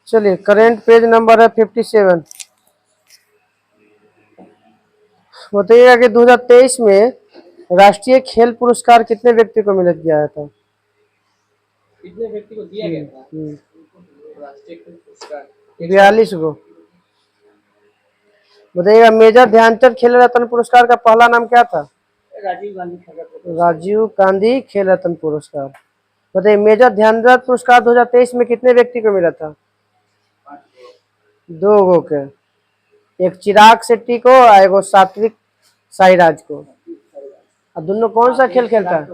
चलिए current page number है 57। बताइएगा कि 2023 में राष्ट्रीय खेल पुरस्कार कितने व्यक्ति को मिल गया था? कितने व्यक्ति को दिया गया था राष्ट्रीय खेल पुरस्कार? 42 को। बताइएगा मेजर ध्यानचंद खेल रत्न पुरस्कार का पहला नाम क्या था? राजीव गांधी खेल रत्न। राजीव गांधी खेल रत्न पुरस्कार। बताइए मेजर ध्यानचंद पुरस्कार 2023 में कितने व्यक्ति को मिला था? 2 गो के। एक चिराग शेट्टी को और एक सात्विक साईराज को। और दोनों कौन सा खेल खेलता है?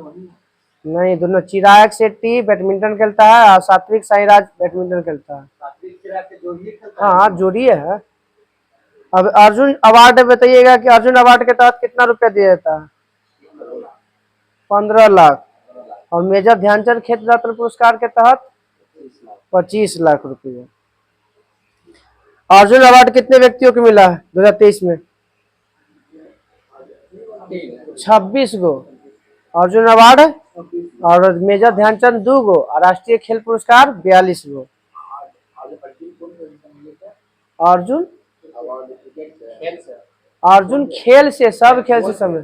नहीं, दोनों चिराग शेट्टी बैडमिंटन खेलता है और सात्विक साईराज बैडमिंटन खेलता है। हाँ जोड़ी है। अब अर्जुन अवार्ड बताइएगा कि अर्जुन अवार्ड के तहत कितना रुपया दिया जाता है? 15 लाख। और मेजर ध्यानचंद खेल रत्न पुरस्कार के तहत 25 लाख रुपये। अर्जुन अवार्ड कितने व्यक्तियों को मिला है 2023 में? 26 गो अर्जुन अवार्ड। और मेजर ध्यानचंद 2 गो और राष्ट्रीय खेल पुरस्कार 42 गो। अर्जुन अर्जुन खेल से, सब खेल से समय,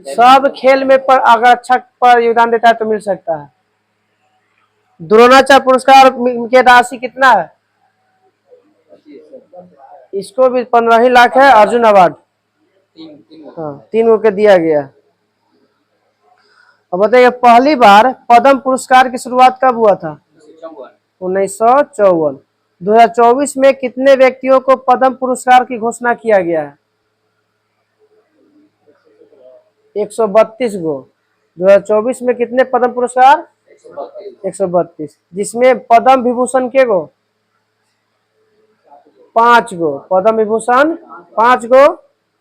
सब खेल में पर अगर अच्छा पर योगदान देता है तो मिल सकता है। द्रोणाचार्य पुरस्कार के राशि कितना है? इसको भी 15 ही लाख है। अर्जुन अवार्ड हाँ 3 गो के दिया गया। अब बताइए पहली बार पद्म पुरस्कार की शुरुआत कब हुआ था? 1954। 2024 में कितने व्यक्तियों को पद्म पुरस्कार की घोषणा किया गया है? 132 गो। 2024 में कितने पद्म पुरस्कार? 132, जिसमें पद्म विभूषण के गो? 5 गो। पद्म विभूषण 5 गो।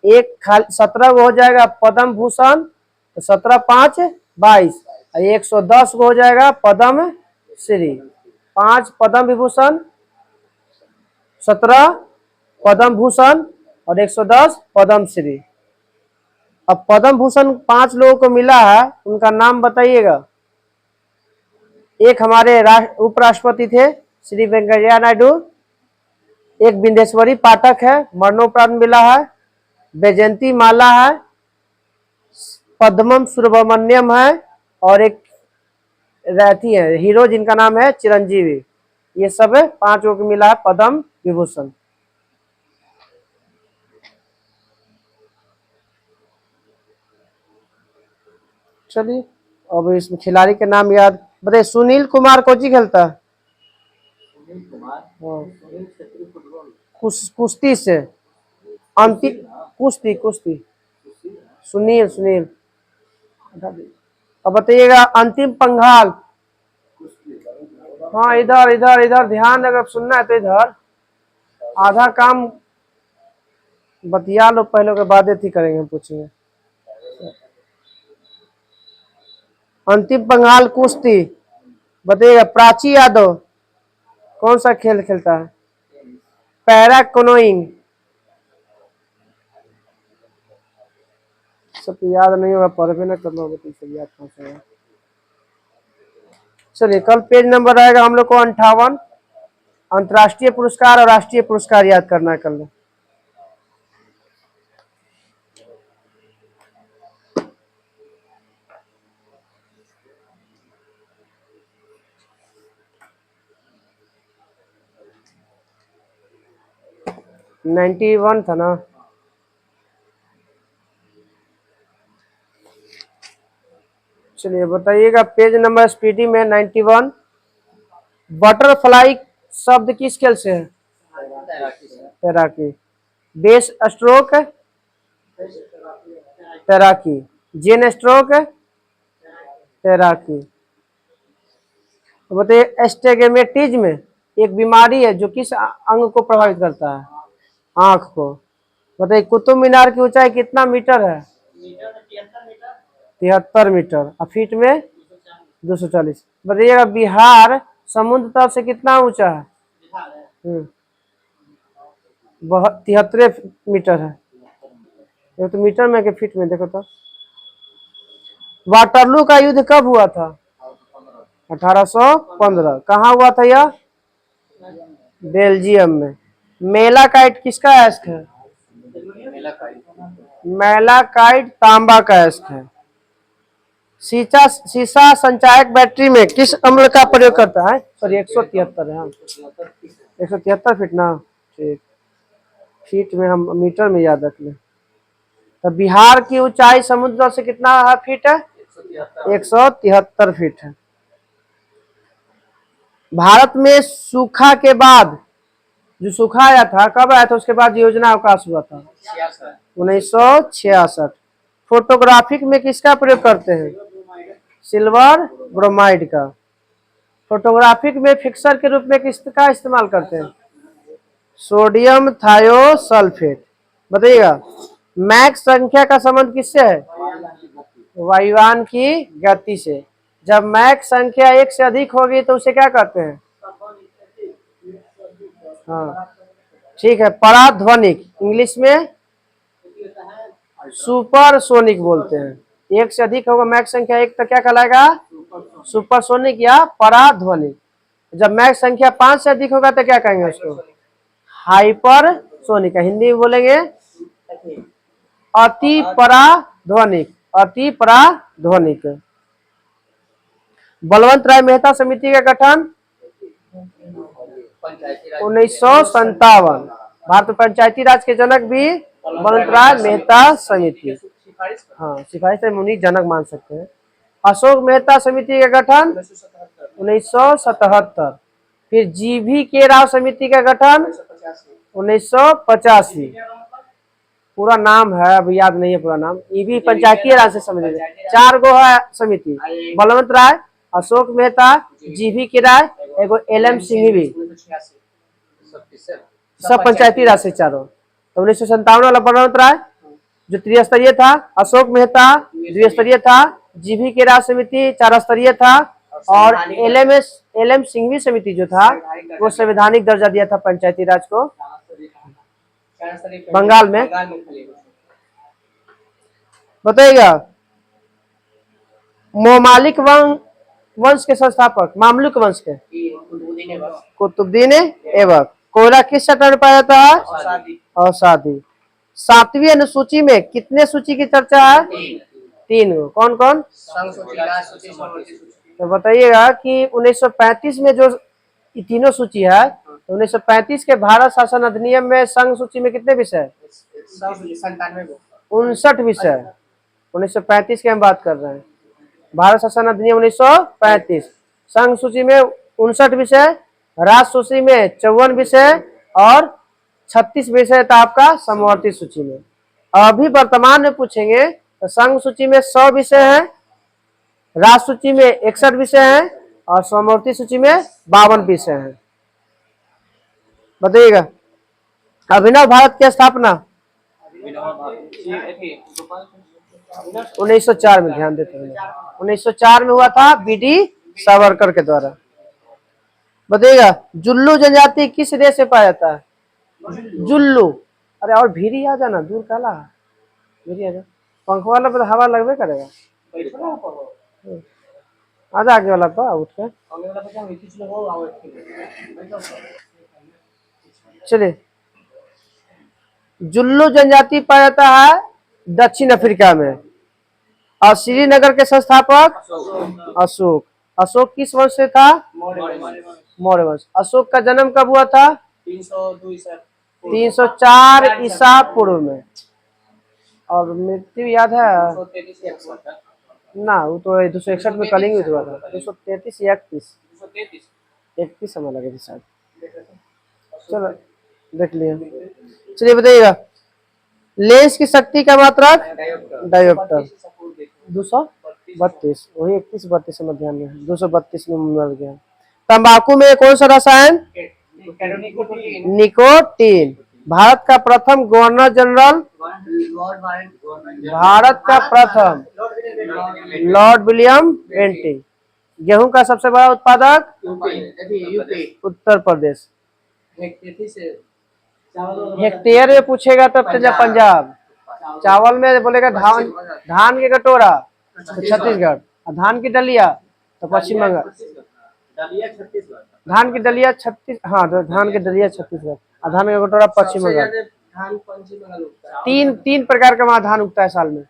एक 17 गो हो जाएगा पद्म भूषण, तो 17 5 22। 110 गो हो जाएगा पद्म श्री। 5 पद्म विभूषण, 17 पद्म भूषण और 110 पद्म श्री। अब पद्म भूषण 5 लोगों को मिला है, उनका नाम बताइएगा। एक हमारे उपराष्ट्रपति थे श्री वेंकैया नायडू। एक बिंदेश्वरी पाठक है, मरणोपरांत मिला है। वैजयंती माला है, पद्मम सुब्रमण्यम है और एक रहती है हीरो जिनका नाम है चिरंजीवी। ये सब 5 को मिला है पद्म विभूषण। चलिए अब इसमें खिलाड़ी के नाम याद बताइए। सुनील कुमार कोची खेलता है? कुश्ती से अंतिम कुश्ती कुश्ती सुनील सुनील। अब बताइएगा अंतिम पंघाल। हाँ इधर इधर इधर ध्यान अगर सुनना है तो इधर। आधा काम बतिया लो पहले के बाद ही करेंगे, हम पूछेंगे। अंतिम पंघाल कुश्ती बताइएगा। प्राची यादव कौन सा खेल खेलता है? पैरा कोनोइंग। सब याद नहीं होगा, पढ़वे ना करना होगा तो सब याद कहाँ से होगा। चलिए कल पेज नंबर आएगा हम लोग को 58। अंतर्राष्ट्रीय पुरस्कार और राष्ट्रीय पुरस्कार याद करना है कल। में 91 था ना? चलिए बताइएगा पेज नंबर स्पीडी में 91। बटरफ्लाई शब्द किस खेल से है? तैराकी। बेस स्ट्रोक तैराकी। जेन स्ट्रोक तैराकी। बताइए एस्टेगमेटिज्म एक बीमारी है जो किस अंग को प्रभावित करता है? आंख को। बताइए कुतुब मीनार की ऊंचाई कितना मीटर है? 73 मीटर। और फीट में 240। बताइएगा बिहार समुद्र तल से कितना ऊंचा है? 73 मीटर है। ये तो मीटर में के फीट में देखो तो। वाटरलू का युद्ध कब हुआ था? 1815। कहाँ हुआ था यह? बेल्जियम में। मेलाकाइट किसका अयस्क है? मेलाकाइट तांबा का अयस्क है। सीसा संचायक बैटरी में किस अम्ल का प्रयोग करता है? सॉरी 173 है, 173 फीट ना, ठीक, फीट में हम मीटर में याद रख लें। तो बिहार की ऊंचाई समुद्र से कितना फीट है? 173 फीट है। भारत में सूखा के बाद, जो सूखा आया था कब आया था, उसके बाद योजना अवकाश हुआ था 1966। फोटोग्राफिक में किसका प्रयोग करते हैं? सिल्वर ब्रोमाइड का। फोटोग्राफिक में फिक्सर के रूप में किसका इस्तेमाल करते हैं? Sodium thiosulphate. बताइएगा, मैक संख्या का संबंध किससे है? वायुयान की गति से। जब मैक संख्या 1 से अधिक होगी तो उसे क्या कहते हैं? हाँ ठीक है, पराध्वनिक, इंग्लिश में सुपरसोनिक बोलते हैं। 1 से अधिक होगा मैक संख्या 1 तो क्या कहलाएगा? सुपरसोनिक या पराध्वनिक। जब मैक संख्या 5 से अधिक होगा तो क्या कहेंगे उसको? हाइपरसोनिक। हिंदी में बोलेंगे अति पराध्वनिक, अति पराध्वनिक। बलवंत राय मेहता समिति का गठन 1957। भारत पंचायती राज के जनक भी बलवंत राय मेहता समिति। हाँ, सिफारिश से मुनि जनक मान सकते हैं। अशोक मेहता समिति का गठन 1977। फिर जीवी के राव समिति का गठन 1985। पूरा नाम है, अभी याद नहीं है पूरा नाम। ईवी पंचायती राज से समिति, 4 गो है समिति, बलवंत राय, अशोक मेहता, जीवी के राय, एगो LM सिंघवी, सब पंचायती राज से चारों। तो 1957 वाला बलवंत राय जो त्रिस्तरीय था, अशोक मेहता द्विस्तरीय था, जीवी के राज समिति 4 स्तरीय था, और LM सिंघवी समिति जो था वो संवैधानिक दर्जा दिया था पंचायती राज को बंगाल में। बताइएगा, मोमालिक वंश के संस्थापक, मामलुक वंश के कुतुबुद्दीन ऐबक। कोयला किस चट्टान में पाया जाता है? औसादी। 7वीं अनुसूची में कितने सूची की चर्चा है? 3 गो। कौन कौन? तो बताइएगा कि 1935 में जो तीनों सूची है, तो 1935 के भारत शासन अधिनियम में संघ सूची में कितने विषय? 59 विषय। 1935 की हम बात कर रहे हैं, भारत शासन अधिनियम 1935। संघ सूची में 59 विषय, राष्ट्र सूची में 54 विषय, और 36 विषय था आपका समवर्ती सूची में। अभी वर्तमान में पूछेंगे तो संघ सूची में 100 विषय है, राष्ट्र सूची में 61 विषय है, और समवर्ती सूची में 52 विषय है। बताइएगा, अभिनव भारत की स्थापना 1904 में, ध्यान देते हैं 1904 में हुआ था BD सावरकर के द्वारा। बताइएगा, जुल्लू जनजाति किस देश से पाया जाता है? जुल्लू। अरे और भीरी आ जाना, दूर काला भीरी आ जा, पंख वाला पर हवा लगबे करेगा। आजा आगे वाला पर उठ के चलिए। जुल्लू जनजाति पाया जाता है दक्षिण अफ्रीका में। और श्रीनगर के संस्थापक अशोक। अशोक किस वंश से था? मौर्य वंश। अशोक का जन्म कब हुआ था? 304 ईसा पूर्व में। और मृत्यु याद है ना? वो तो 261 में कलिंग युद्ध हुआ था। 233 या 31 समय लगे थे शायद। चलो देख लिया। चलिए बताइएगा, लेंस की शक्ति का मात्रक डायोप्टर 232, वही 31-32 में ध्यान में 232 में मिल गया। तंबाकू में कौन सा रसायन? निकोटीन। भारत का प्रथम गवर्नर जनरल, भारत का प्रथम लॉर्ड विलियम बेंटिंग। गेहूं का सबसे बड़ा उत्पादक उत्तर प्रदेश। हेक्टेयर में पूछेगा तब तो पंजाब। चावल में बोलेगा धान के कटोरा तो छत्तीसगढ़, धान की डलिया तो पश्चिम बंगाल। दलिया छत्तीसगढ़। धान की दलिया 36, हाँ तो धान की दलिया छत्तीसगढ़ और धान का कटोरा पश्चिम सबसे बंगाल। ज्यादा धान पश्चिम बंगाल उगता है। तीन प्रकार का वहाँ धान उगता है साल में,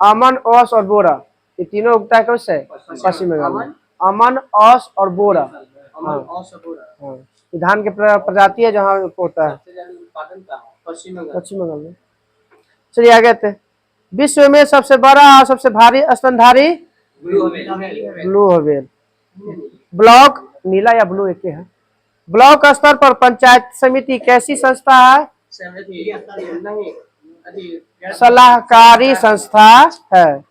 अमन, औस और बोरा। ये तीनों उगता है कौन से? पश्चिम बंगाल में। अमन, औस और बोरा। अमन और सपोरा। हाँ, ये धान के प्रजाति है जहाँ होता है सबसे ज्यादा उत्पादन कहाँ है? पश्चिम बंगाल। पश्चिम बंगाल में। चलिए आगे थे। विश्व में सबसे बड़ा और सबसे भारी स्तनधारी ब्लू व्हेल। ब्लॉक नीला या ब्लू एक ही है। ब्लॉक स्तर पर पंचायत समिति कैसी संस्था है? सलाहकारी संस्था है।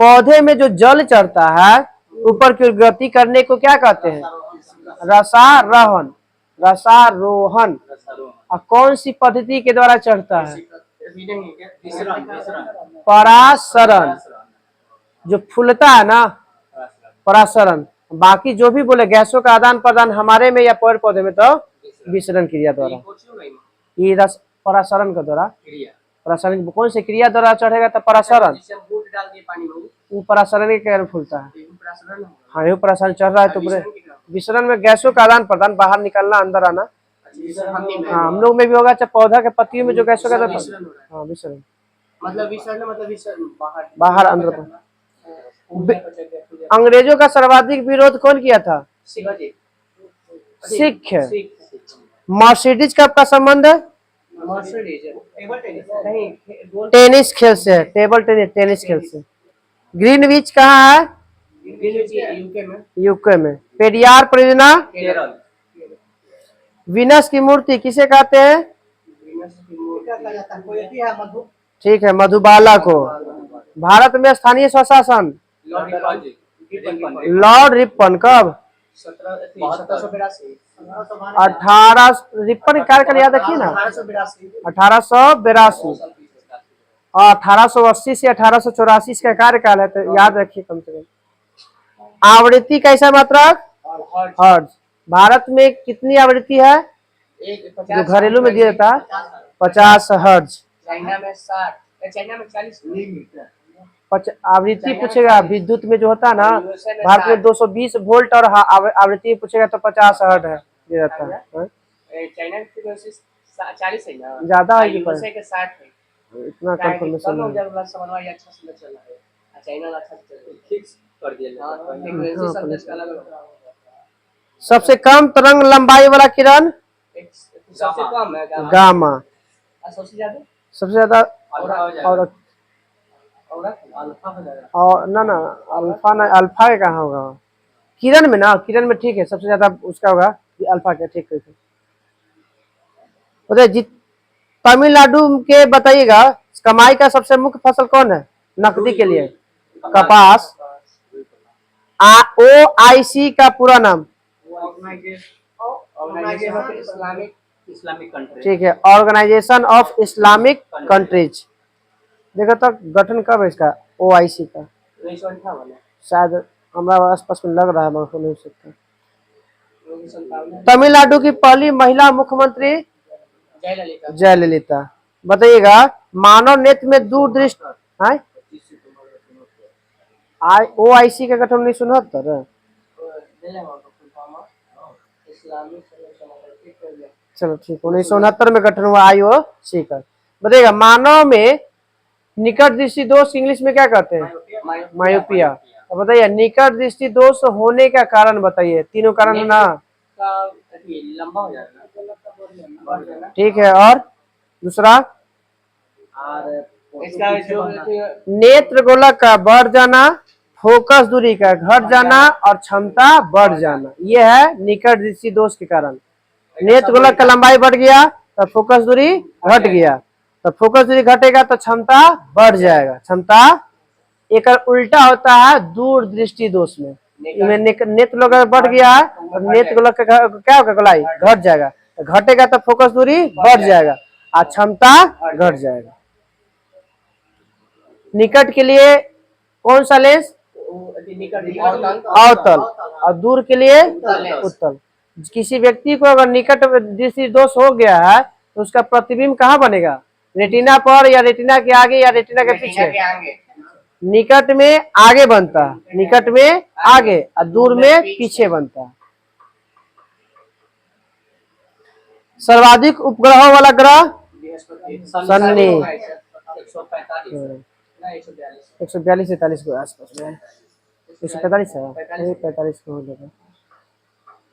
पौधे में जो जल चढ़ता है ऊपर की ओर गति करने को क्या कहते हैं? रसारोहण। रसारोहण। और कौन सी पद्धति के द्वारा चढ़ता है? परासरण। जो फूलता है ना, परासरण। बाकी जो भी बोले गैसों का आदान प्रदान हमारे में या पेड़ पौधे में तो विसरण क्रिया द्वारा। ये रस परासरण के द्वारा। परासरण कौन से क्रिया द्वारा चढ़ेगा? तो परासरण। वो परासरण के कारण फूलता है। हाँ, ये परासरण चढ़ रहा है तो पूरे विसरण में गैसों का आदान प्रदान, बाहर निकलना अंदर आना। हाँ, हम लोग में भी होगा, चाहे पौधा के पत्तियों में जो गैसों का आदान, हाँ विसरण मतलब बाहर अंदर। अंग्रेजों का सर्वाधिक विरोध कौन किया था? सिख। मर्सिडीज का आपका संबंध है? टेनिस खेल से, टेबल टेनिस, टेनिस खेल से। ग्रीनविच कहाँ है? यूके में। पेरियार परियोजना वीनस की मूर्ति किसे कहते हैं? ठीक है, मधुबाला को। भारत में स्थानीय स्वशासन लॉर्ड रिपन कब? 18 रिपन कार्यकाल याद रखिए ना, 1882। 1880 से 1884 का कार्यकाल है, तो याद रखिए कम से कम। आवृत्ति कैसा मात्रक? हर्ट्ज। भारत में कितनी आवृत्ति है जो घरेलू में दिया जाता है? 50 हर्ट्ज। चाइना में 60, चाइना में 40। आवृत्ति पूछेगा विद्युत में जो होता है ना, भारत में 220 वोल्ट और आवृत्ति पूछेगा तो 50 हर्ट्ज है दिया जाता है। चाइना की 40 है ना, ज्यादा है यूएसए के 60 है। इतना कंफर्मेशन है। अच्छा से चल रहा है, चाइना अच्छा से फिक्स कर दिया। सबसे कम तरंग लंबाई वाला किरण? सबसे कम है गामा। सबसे ज्यादा? सबसे ज्यादा और ना अल्फा ना, अल्फा का कहाँ होगा? किरण में ना, किरण में ठीक है, सबसे ज्यादा उसका होगा अल्फा का। ठीक है, बताइए तमिलनाडु के बताइएगा कमाई का सबसे मुख्य फसल कौन है नकदी के लिए? कपास। OIC का पूरा नाम? Islamic country. ठीक है, ऑर्गेनाइजेशन ऑफ इस्लामिक कंट्रीज। देखो तो गठन कब है इसका OIC का? 1958। शायद हमारा आसपास में लग रहा है, मगर नहीं सकता। तमिलनाडु की पहली महिला मुख्यमंत्री? जयललिता। बताइएगा मानव नेत्र में दूरदृष्टि OIC का गठन 1969। चलो ठीक, 1969 में गठन हुआ IOC का। बताइएगा मानव में निकट दृष्टि दोष इंग्लिश में क्या कहते हैं? मायोपिया। तो बताइए निकट दृष्टि दोष होने का कारण बताइए, तीनों कारण है ना? लंबा हो जाएगा। ठीक है, और दूसरा इसका जो नेत्र गोलक का बढ़ जाना, फोकस दूरी का घट जाना और क्षमता बढ़ जाना, यह है निकट दृष्टि दोष के कारण। नेत्र गोलक का लंबाई बढ़ गया तो फोकस दूरी घट गया, तो फोकस दूरी घटेगा तो क्षमता बढ़ जाएगा। क्षमता एक उल्टा होता है दूर दृष्टि दोष में। नेत्र गोलक बढ़ गया है और नेत्र गोलक का क्या होगा? गोलाई घट जाएगा, घटेगा तो फोकस दूरी बढ़ जाएगा और क्षमता घट जाएगा। निकट के लिए कौन सा लेंस? अवतल। और दूर के लिए उत्तल। किसी व्यक्ति को अगर निकट दृष्टि दोष हो गया है तो उसका प्रतिबिंब कहाँ बनेगा? रेटिना पर या रेटिना के आगे या रेटिना के पीछे? निकट में आगे बनता है, निकट में आगे और दूर में पीछे बनता है। सर्वाधिक उपग्रहों वाला ग्रह बृहस्पति शनि। 145 ना 142 142 43 के आसपास में है। 145 है, 45 को हो जाएगा।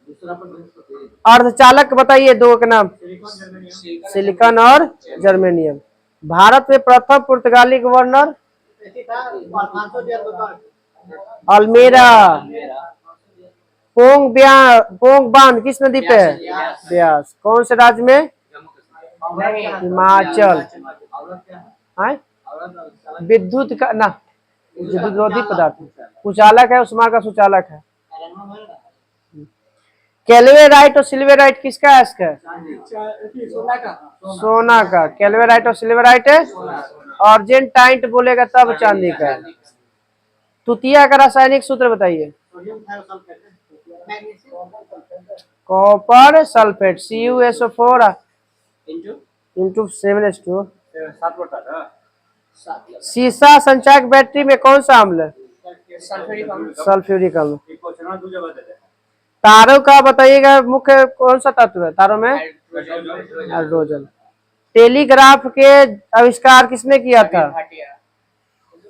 दूसरा पर बृहस्पति अर्धचालक बताइए दो के नाम। सिलिकॉन और जर्मेनियम। भारत में प्रथम पुर्तगाली गवर्नर अल्मेरा। पोंग बांध किस नदी पे है? ब्यास। कौन से राज्य में? हिमाचल। हाँ? विद्युत का ना, विद्युत रोधी पदार्थ कुचालक है, उस्मा का सुचालक है। कैल्वेराइट और सिल्वेराइट किसका है? इसका सोना का। कैल्वेराइट और सिल्वेराइट है। अर्जेंटाइन बोलेगा तब चांदी का। तुतिया का रासायनिक सूत्र बताइए। Copper sulphate CuSO4 into 7H2। सीसा संचायक बैटरी में कौन सा अम्ल? सल्फ्यूरिक अम्ल। तारों का बताइएगा मुख्य कौन सा तत्व है तारों में? हाइड्रोजन। टेलीग्राफ के आविष्कार किसने किया था?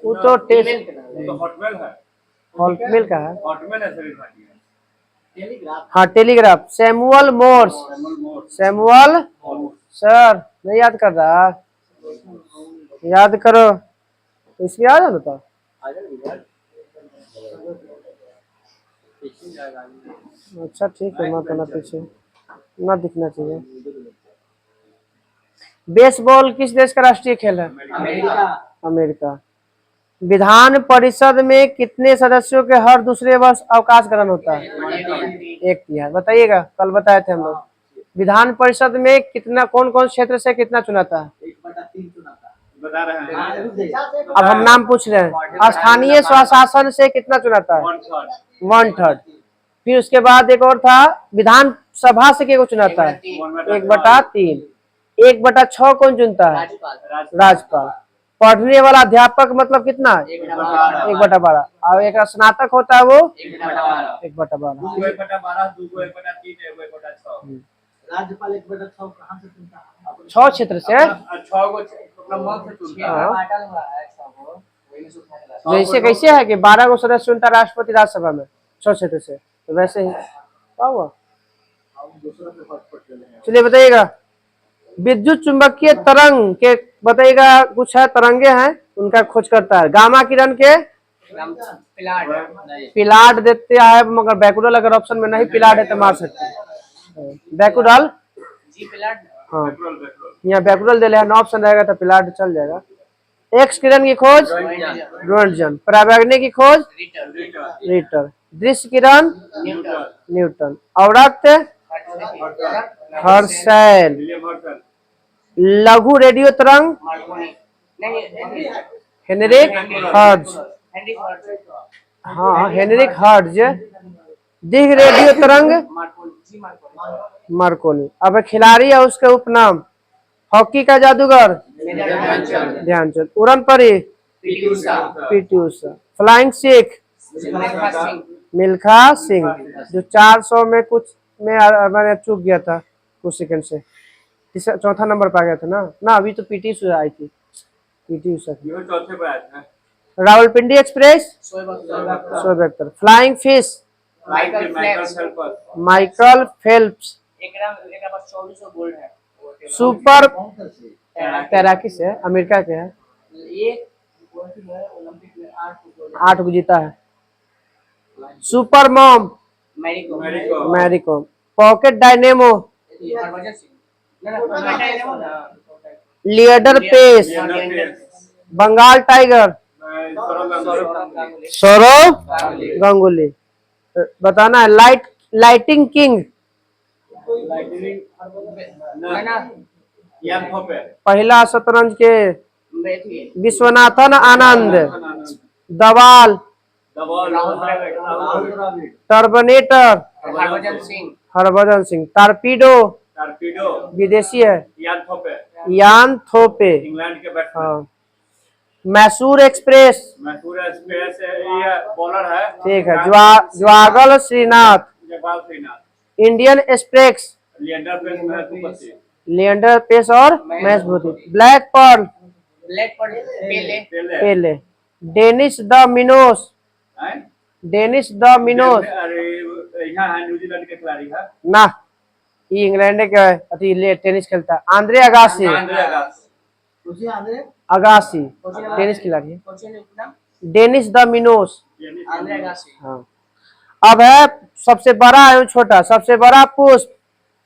वो तो हॉटमेल का है। हाँ telegraph. Samuel Morse. Samuel sir नहीं याद कर रहा, याद करो। इसमें याद है तो अच्छा ठीक है, मत ना पीछे ना दिखना चाहिए। बेसबॉल किस देश का राष्ट्रीय खेल है? अमेरिका। विधान परिषद में कितने सदस्यों के हर दूसरे वर्ष अवकाश ग्रहण होता है? 1/3। बताइएगा, कल बताए थे हम लोग। विधान परिषद में कितना, कौन कौन क्षेत्र से कितना चुनाता है? 1/3 बता रहे हैं। अब हम नाम पूछ रहे हैं। स्थानीय स्वशासन से कितना चुनाता है? 1/3। फिर उसके बाद एक और था, विधान सभा से कितना चुनाता है? 1/3। 1/6 कौन चुनता है? राज्यपाल। पढ़ने वाला अध्यापक मतलब कितना? 1/12। और एक स्नातक होता है वो 1/12। राज्यपाल 1/6 कहाँ से चुनता है? 6 क्षेत्र से। जैसे कैसे है कि 12 को सदस्य चुनता राष्ट्रपति राज्यसभा में 6 क्षेत्र से, तो वैसे ही क्या हुआ। चलिए बताइएगा, विद्युत चुंबकीय तरंग के बताइएगा, कुछ है तरंगे हैं उनका खोज करता है। गामा किरण के पिलाट देते हैं, मगर बैकुरल अगर ऑप्शन में नहीं पिलाट है तो मार सकते हैं। बैकुरल हाँ, यहाँ बैकुरल दे लेना ऑप्शन रहेगा तो पिलाट चल जाएगा। एक्स किरण की खोज रोंटगन। पराबैंगनी की खोज रिटर। दृश्य किरण न्यूटन। अवरक्त हर्शेल। लघु रेडियो तरंग हेनरिक हर्ट्ज। हाँ हेनरिक हर्ट्ज। दीर्घ रेडियो तरंग मार्कोनी। अब खिलाड़ी है उसके उपनाम। हॉकी का जादूगर ध्यानचंद। उड़न परी पीटी उषा। फ्लाइंग सिख मिल्खा सिंह, जो 400 में कुछ में मैंने चूक गया था कुछ सेकंड से, चौथा नंबर पे आ गया था ना अभी तो पीटी उषा आई थी। पीटी उषा चौथे पे आया था। Rawalpindi express Shoaib Akhtar. Flying fish Michael Phelps. Super तैराकी से अमेरिका के है, 8 को जीता है। Super mom Mary Kom. Pocket dynamo Leander Paes. Bengal tiger Sourav Ganguly. बताना है। लाइटिंग किंग पहला शतरंज के विश्वनाथन आनंद। दवाल टर्बनेटर हरभजन सिंह। टारपीडो विदेशी है यान थोपे। हाँ मैसूर एक्सप्रेस, मैसूर एक्सप्रेस ये बॉलर है। ठीक है। Javagal Srinath, Jaipal Srinath. Indian express, Leander pace Mahesh Bhupathi. Leander Paes और Mahesh Bhupathi. Black Pearl, Black Pearl Pele. Pele. Dennis the Menace, हैं? डेनिस द मिनोस, अरे यहाँ है न्यूजीलैंड के खिलाड़ी है। ना ये इंग्लैंड के अति ले टेनिस खेलता है। Andre Agassi, Andre Agassi. उसी आंध्र अगासी टेनिस खिलाड़ी है। कौन से नाम? Dennis the Menace. Andhra Agassi. हाँ। अब है सबसे बड़ा एवं छोटा। सबसे बड़ा पुष्प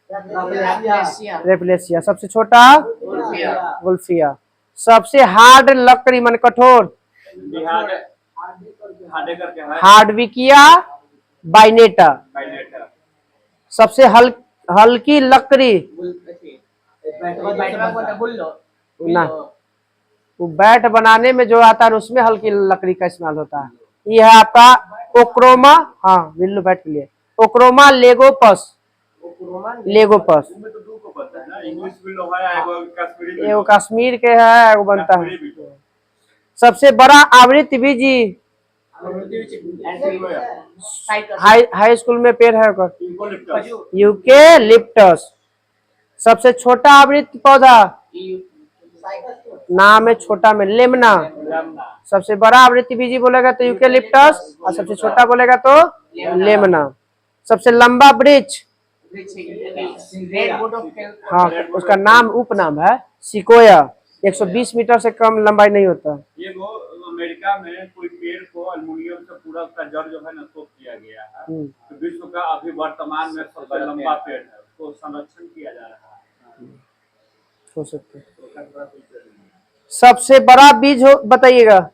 रसिया। रेपलेसिया, सबसे छोटा उल्फिया। गुल्फिया। सबसे हार्ड लकड़ी मन कठोर बिहार हाडे करके है। हार्डविकिया बाइनेटा। बाइनेटर। सबसे हल्की लकड़ी बैटवा को बोल लो। ना, वो बैट बनाने में जो आता है उसमें हल्की लकड़ी का इस्तेमाल होता है। ये है आपका ओक्रोमा, हाँ बिल्लू बैट के लिए ओक्रोमा लेगोपस, लेगोपस। इसमें तो दो को पता है ना, इंग्लिश बिल्लो है, एगो कश्मीरी ये बिल्लो। कश्मीर के है, वो बनता है। कश्मीरी बिल्लो। सबसे बड़ा आवृत्ति बीजी हाई स्कूल में पेड़ है ओकर, यूकेलिप्टस। यूकेलिप्टस। सबसे छोटा आवृत्ति पौधा नाम है छोटा में लेमना। लेमना। सबसे बड़ा आवृत्ति बीजी बोलेगा तो यूकेलिप्टस और सबसे छोटा बोलेगा तो लेमना। सबसे लंबा वृक्ष, हाँ उसका नाम उपनाम है सिकोया। 120 मीटर से कम लंबाई नहीं होता। ये वो अमेरिका में कोई पेड़ को अल्युमिनियम से पूरा उसका जड़ जो है ना सोख किया गया है, तो विश्व का अभी वर्तमान में सबसे लंबा पेड़ है, उसको संरक्षण किया जा रहा है। हो सकते हैं। सबसे बड़ा बीज हो बताइएगा।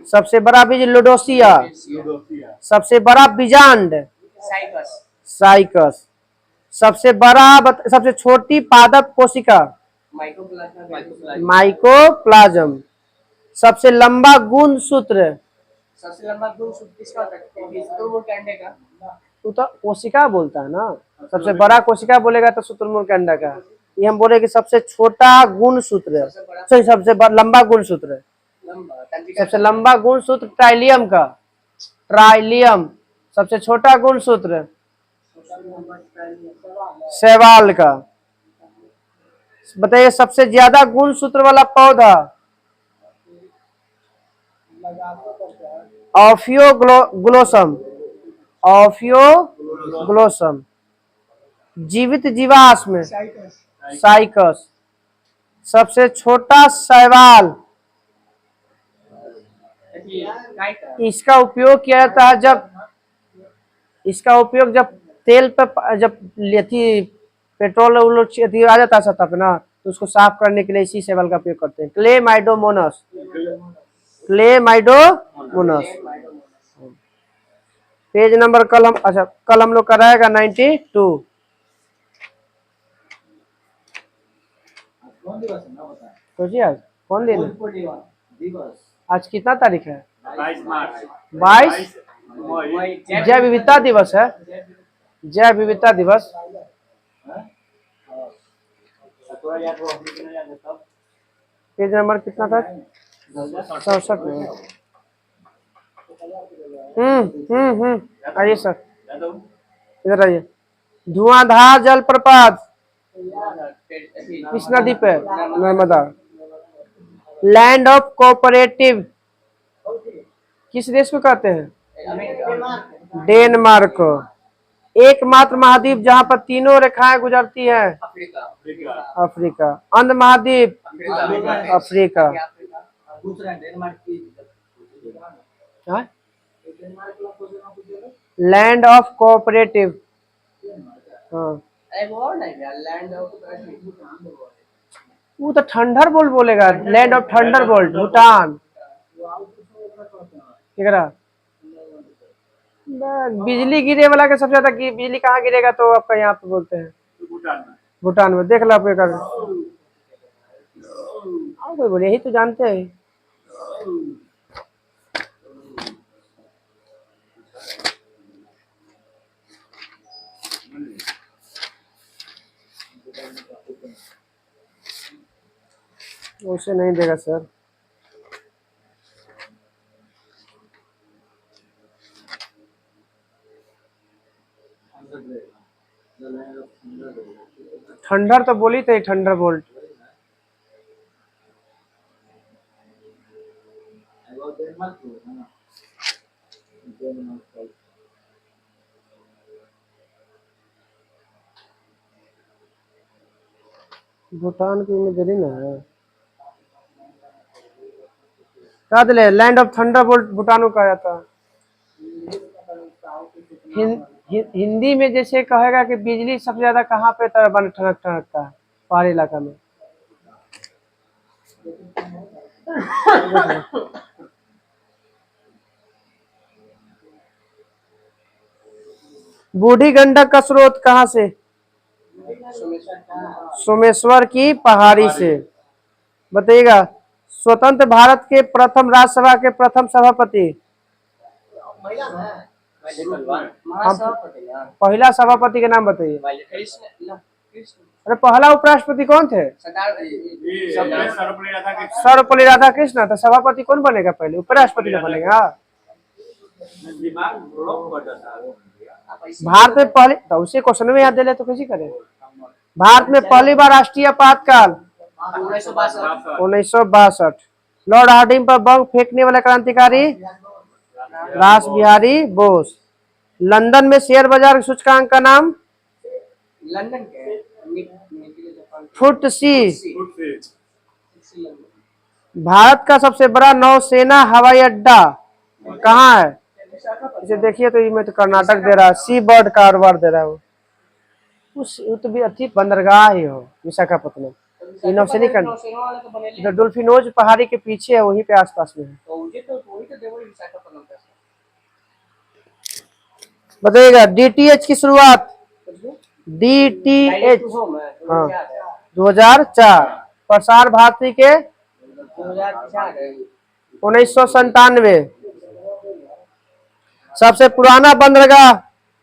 सबसे बड़ा बीज लोडोसिया। सबसे बड़ा बीजांड साइकस। सबसे बड़ा सबसे छोटी पादप कोशिका माइकोप्लाज्म। सबसे लंबा गुणसूत्र, सबसे लंबा गुणसूत्र किसका होता है? शुतुरमुर्ग के अंडे का। तू तो कोशिका बोलता है ना, सबसे बड़ा कोशिका बोलेगा तो शुतुरमुर्ग के अंडा का। ये हम बोले कि सबसे छोटा गुणसूत्र, सबसे लंबा गुणसूत्र, सबसे लंबा गुणसूत्र ट्राइलियम का, ट्राइलियम। सबसे छोटा गुणसूत्र शैवाल का। बताइए सबसे ज्यादा गुणसूत्र वाला पौधा ऑफियोग्लोसम, ऑफियोग्लोसम। जीवित जीवाश्म साइकस। सबसे छोटा शैवाल, इसका उपयोग किया जाता है जब तेल पे जब लेती पेट्रोल आ जाता है सतह पे ना, तो उसको साफ करने के लिए इसी शैवाल का उपयोग करते हैं। Chlamydomonas, Chlamydomonas. पेज नंबर कल हम लोग कराएगा 92। सोचिए आज कौन दिन है? आज कितना तारीख है? 22 मार्च। 22 मई। जैव विविधता दिवस है। जैव विविधता दिवस। पेज नंबर कितना था? 67 में। आइए सर, इधर आइए। धुआंधार जलप्रपात किस नदी पे? नर्मदा। लैंड ऑफ कोऑपरेटिव किस देश को कहते हैं? डेनमार्क को। एकमात्र महाद्वीप जहां पर तीनों रेखाएं गुजरती हैं? अफ्रीका। अंध महाद्वीप? अफ्रीका। लैंड ऑफ कोऑपरेटिव, हाँ वो तो थंडर बोल्ट बोलेगा। Land of thunder bolt Bhutan. बिजली गिरे वाला के सबसे ज्यादा बिजली कहाँ गिरेगा तो आपका यहाँ पे बोलते हैं भूटान में। देख लो आप एक कोई बोले यही तो जानते हैं। उसे नहीं देगा सर। थंडर तो बोली थे, थंडर बोल्ट। भूटान की इमेज दे ना है का दिले, land of thunder bolt Bhutan को कहा जाता है। हिंदी में जैसे कहेगा कि बिजली सबसे ज्यादा कहाँ पे ठनक ठनकता है, पहाड़ी इलाका में। बूढ़ी गंडक का स्रोत कहाँ से? सोमेश्वर की पहाड़ी से। बताइएगा, स्वतंत्र भारत के प्रथम राज्यसभा के प्रथम सभापति। पहला सभापति के नाम बताइए। अरे पहला उपराष्ट्रपति कौन थे? सर्वपल्ली राधाकृष्ण। तो सभापति कौन बनेगा पहले? उपराष्ट्रपति ना बनेगा। भारत में पहले, तो उसे क्वेश्चन में याद दे ले तो कैसे करें। भारत में पहली बार राष्ट्रीय आपातकाल 1962। लॉर्ड हार्डिंग पर बम फेंकने वाला क्रांतिकारी रास बिहारी बोस। लंदन में शेयर बाजार सूचकांक का नाम? लंदन के फुटसी। भारत का सबसे बड़ा नौसेना हवाई अड्डा कहाँ है? इसे देखिए तो मैं तो कर्नाटक दे रहा है, सी बर्ड कारोबार दे रहा है। वो तो भी अच्छी बंदरगाह ही हो विशाखापट्टनम। ये नौसैनिक जो डुल्फिनोज पहाड़ी के पीछे है, वहीं पे आसपास में है। बताइएगा, डीटीएच की शुरुआत? डीटीएच हाँ 2004। प्रसार भारती के 1997। सबसे पुराना बंदरगाह?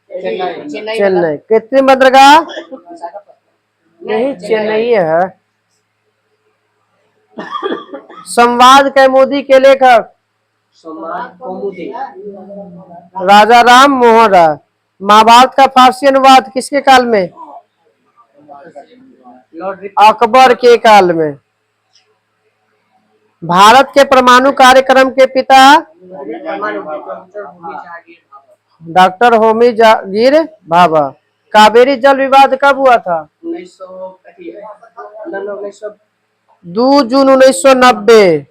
चेन्नई। कृत्रिम बंदरगाह? नहीं, चेन्नई है। संवाद कौमुदी के लेखक? राजा राम मोहन राय। महाभारत का फारसी अनुवाद किसके काल में? अकबर के काल में। भारत के परमाणु कार्यक्रम के पिता? डॉक्टर होमी जहांगीर भाभा। कावेरी जल विवाद कब हुआ था? 2 जून 1990।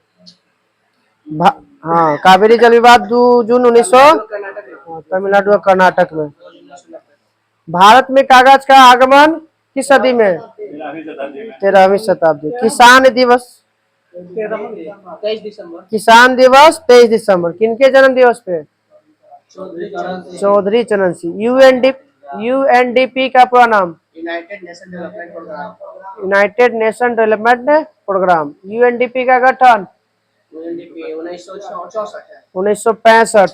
हाँ, कावेरी जल विवाद 2 जून 1900 तमिलनाडु और कर्नाटक में। भारत में कागज का आगमन किस सदी में? 13वीं शताब्दी। किसान दिवस? 23 दिसंबर। किसान दिवस 23 दिसंबर। किनके जन्म दिवस पे? चौधरी चरण सिंह। यूएनडीपी का पूरा नाम? United Nation Development Program. UNDP का गठन 1965।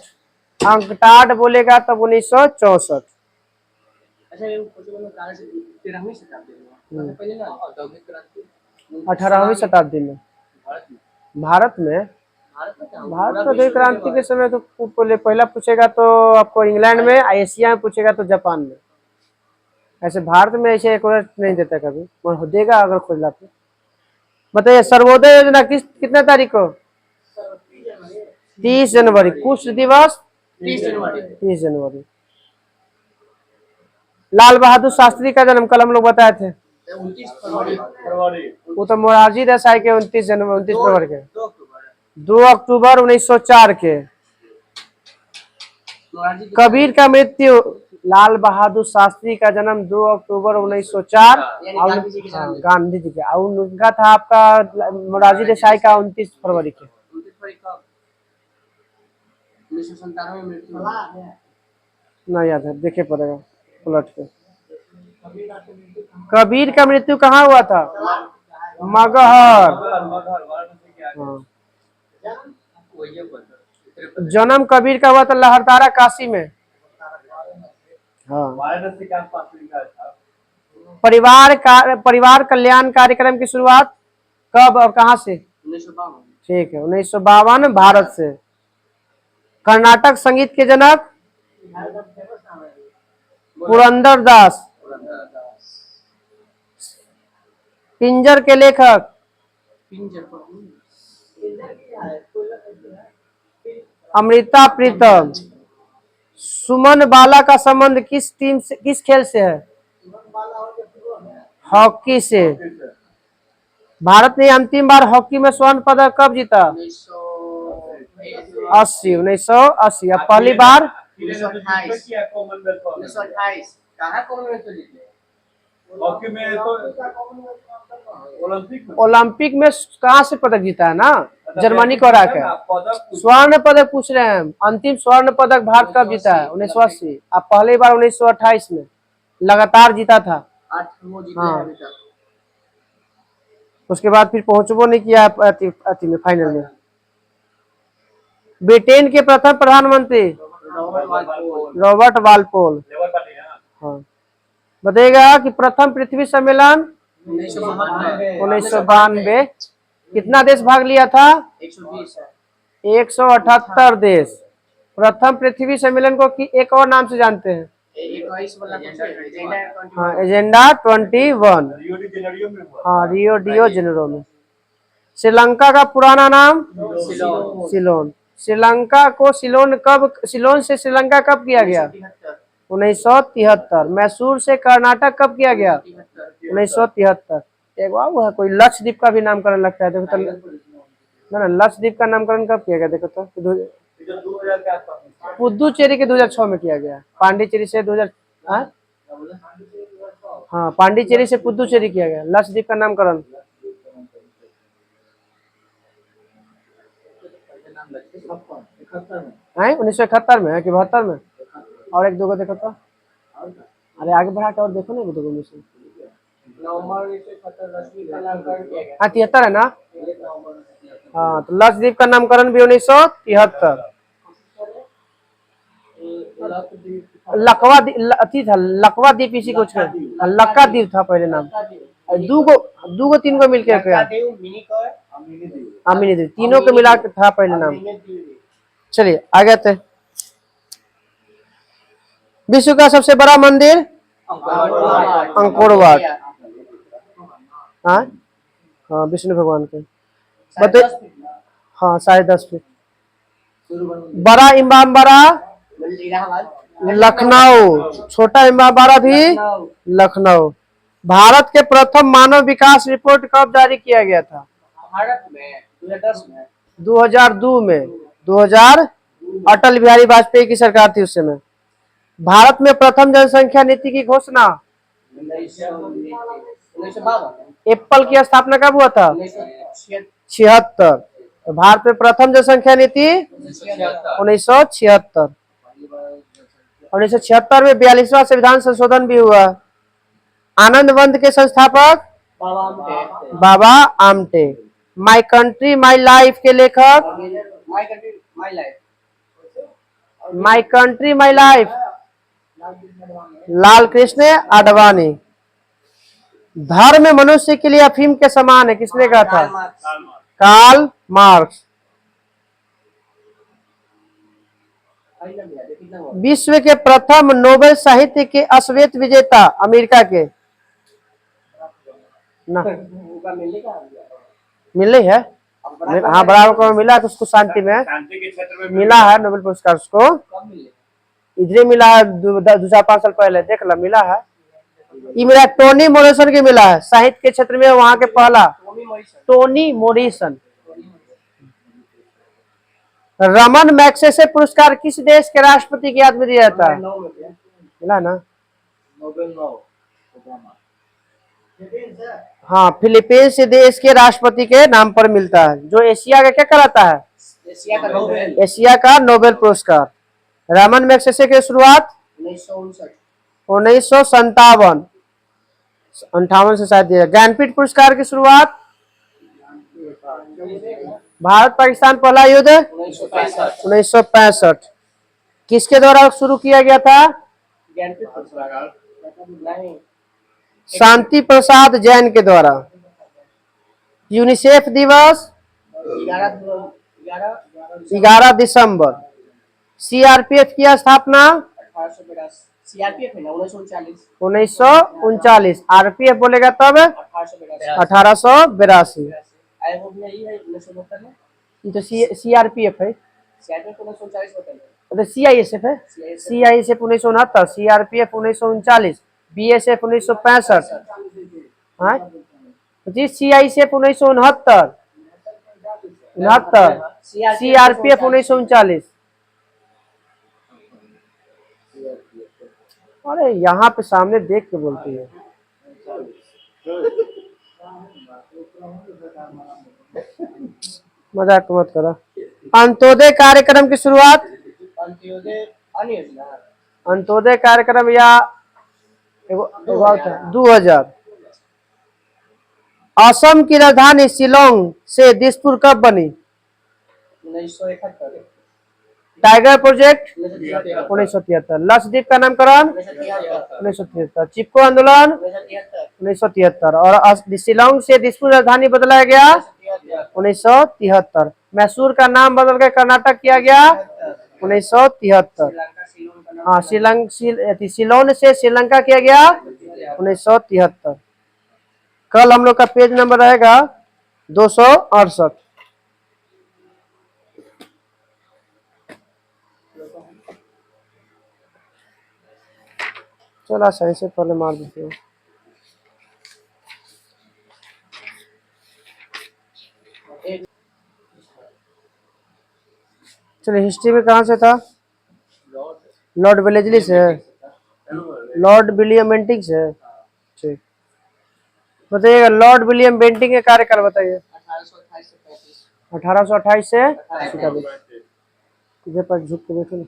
अंकटाड बोलेगा तब 1964। 18वीं शताब्दी में। भारत में औद्योगिक क्रांति के समय तो पहला पूछेगा तो आपको इंग्लैंड में, एशिया में पूछेगा तो जापान में। ऐसे भारत में ऐसे एक नहीं देता कभी, देगा अगर खोजना तो। बताइए, सर्वोदय योजना कितने तारीख को? 30 जनवरी। कुछ दिवस? 30 जनवरी। लाल बहादुर शास्त्री का जन्म कल हम लोग बताए थे 29 फरवरी। वो तो मोरारजी देसाई के 29 फरवरी के। 2 अक्टूबर 1904 के। कबीर का मृत्यु? लाल बहादुर शास्त्री का जन्म 2 अक्टूबर 1904 गांधी जी के। और उनका था आपका मोरारजी देसाई का 29 फरवरी के। 1997 में मृत्यु। नहीं याद है, देखे पड़ेगा पलट के। कबीर का मृत्यु कहाँ हुआ था? मगहर। हाँ। जन्म कबीर का हुआ था लहरदारा काशी में। हाँ। परिवार कल्याण कार्यक्रम की शुरुआत? कब और कहाँ से? 1952। ठीक है, 1952 भारत से। कर्नाटक संगीत के जनक? पुरंदर दास। पिंजर के लेखक? अमृता प्रीतम। सुमन बाला का संबंध किस टीम से, किस खेल से है? हॉकी से। भारत ने अंतिम बार हॉकी में स्वर्ण पदक कब जीता? 1980। अब पहली बार? 1928। किया कॉमनवेल्थ में। 1928 कहाँ कॉमनवेल्थ में जीते? हॉकी में तो ओलंपिक में। ओलंपिक में कहाँ से पदक जीता है ना? जर्मनी को हरा के। स्वर्ण पदक पूछ रहे हैं। अंतिम स्वर्ण पदक भारत कब जीता है? 1980। अब पहली बार 1928 में लगातार जीता था। 8 वो जीते हाँ। हैं अभी तक। उसके बाद फिर पहुंचबो नहीं किया अति में, फाइनल में। ब्रिटेन के प्रथम प्रधानमंत्री? Robert Walpole. हाँ। बताइएगा कि प्रथम पृथ्वी सम्मेलन 1992। कितना देश भाग लिया था? 120 है। 178 देश। प्रथम पृथ्वी सम्मेलन को एक और नाम से जानते हैं? 21 वाला एजेंडा। हाँ, एजेंडा 21। हाँ, रियो डियो जेनेरो में। श्रीलंका का पुराना नाम? सिलोन। श्रीलंका को सिलोन से श्रीलंका कब किया गया? 1973। मैसूर से कर्नाटक कब किया गया? 1973। एक वो है कोई लक्षद्वीप का भी नामकरण लगता है, देखो तो ना लक्षद्वीप का नामकरण कब किया गया? देखो तो 2000 के आसपास। पुदुचेरी के 2006 में किया गया। पांडिचेरी से 2000। हाँ, पांडिचेरी से पुदुचेरी किया गया लक्षद्वीप का नामकरण। 1971 में है कि 72 में? और एक दो को देखो तो। अरे आगे बढ़ा के और देखो ना, दो में से। नवंबर 1973 हाँ, 73 है ना? हाँ, तो लक्षद्वीप का नामकरण भी 1973। लकवा अथी था, लकवा द्वीप इसी को लक्का द्वीप था पहले नाम। दूगो तीन को मिलके अमीनी द्वीप, तीनों को मिला के था पहले नाम। चलिए आगे आते। विश्व का सबसे बड़ा मंदिर? Angkor Wat. हाँ, विष्णु भगवान के। बता। हाँ, 10.5 फीट। बड़ा इमामबाड़ा? लखनऊ। छोटा इमामबाड़ा भी लखनऊ। भारत के प्रथम मानव विकास रिपोर्ट कब जारी किया गया था? भारत में 2010 में। 2002 में। 2000 अटल बिहारी वाजपेयी की सरकार थी उस समय। भारत में प्रथम जनसंख्या नीति की घोषणा? 1952। एप्पल की स्थापना कब हुआ था? 76। तो भारत में प्रथम जनसंख्या नीति 1976। 1976 में 42वां संविधान संशोधन भी हुआ। आनंद बंध के संस्थापक? Baba Amte. My country my life के लेखक? My country my life Lal Krishna Advani. धर्म मनुष्य के लिए अफीम के समान है, किसने कहा था? Karl Marx. विश्व के प्रथम नोबेल साहित्य के अश्वेत विजेता अमेरिका के? ना मिले है। हाँ, बराबर को मिला है, तो उसको शांति में मिला है नोबेल पुरस्कार। उसको इधर मिला है 2-4-5 साल पहले, देख ला, मिला है। ये मिला टोनी मोरिसन के मिला है, साहित्य के क्षेत्र में वहां के पहला टोनी मोरिसन। रमन मैग्सेसे पुरस्कार किस देश के राष्ट्रपति की याद में दिया जाता है? मिला ना? हाँ, फिलीपींस देश के राष्ट्रपति के नाम पर मिलता है, जो एशिया का क्या कहलाता है? एशिया का नोबेल पुरस्कार। रमन मैग्सेसे की शुरुआत 1957 58 से शायद दिया। ज्ञानपीठ पुरस्कार की शुरुआत? भारत पाकिस्तान पहला युद्ध 1965। किसके द्वारा शुरू किया गया था? शांति प्रसाद जैन के द्वारा। यूनिसेफ दिवस 11 दिसंबर। सीआरपीएफ की स्थापना 1882। सीआरपीएफ है ना 1939। 1939। आरपीएफ बोलेगा तब 1882। आयोग भी यही है 1972 में। ये तो सीआरपीएफ है, सीआरपीएफ 1939 में है। तो सीआईएसएफ है। CISF 1969, CRPF 1939, BSF 1965। हाँ जी, सीआईएसएफ 1969, सीआरपीएफ 1939। अरे यहाँ पे सामने देख के बोलती है। मजाक मत करो। अंत्योदय कार्यक्रम की शुरुआत, अंत्योदय कार्यक्रम या 2000। असम की राजधानी शिलोंग से दिसपुर कब बनी? 1971। Tiger project 1973। लक्षद्वीप का नामकरण 1973। चिपको आंदोलन 1973। और शिलोंग से दिसपुर राजधानी बदलाया गया 1973। मैसूर का नाम बदल कर कर्नाटक किया गया 1973। हाँ, शिलोंग से श्रीलंका किया गया 1973। कल हम लोग का पेज नंबर रहेगा 268। चला सही से पहले मार देते हैं। चलिए, हिस्ट्री में कहाँ से था? लॉर्ड वेलेस्ली से, लॉर्ड विलियम बेंटिंग से। ठीक, बताइएगा लॉर्ड विलियम बेंटिंग के कार्यकाल बताइए। 1828 से 1827। पर झुक के बैठो।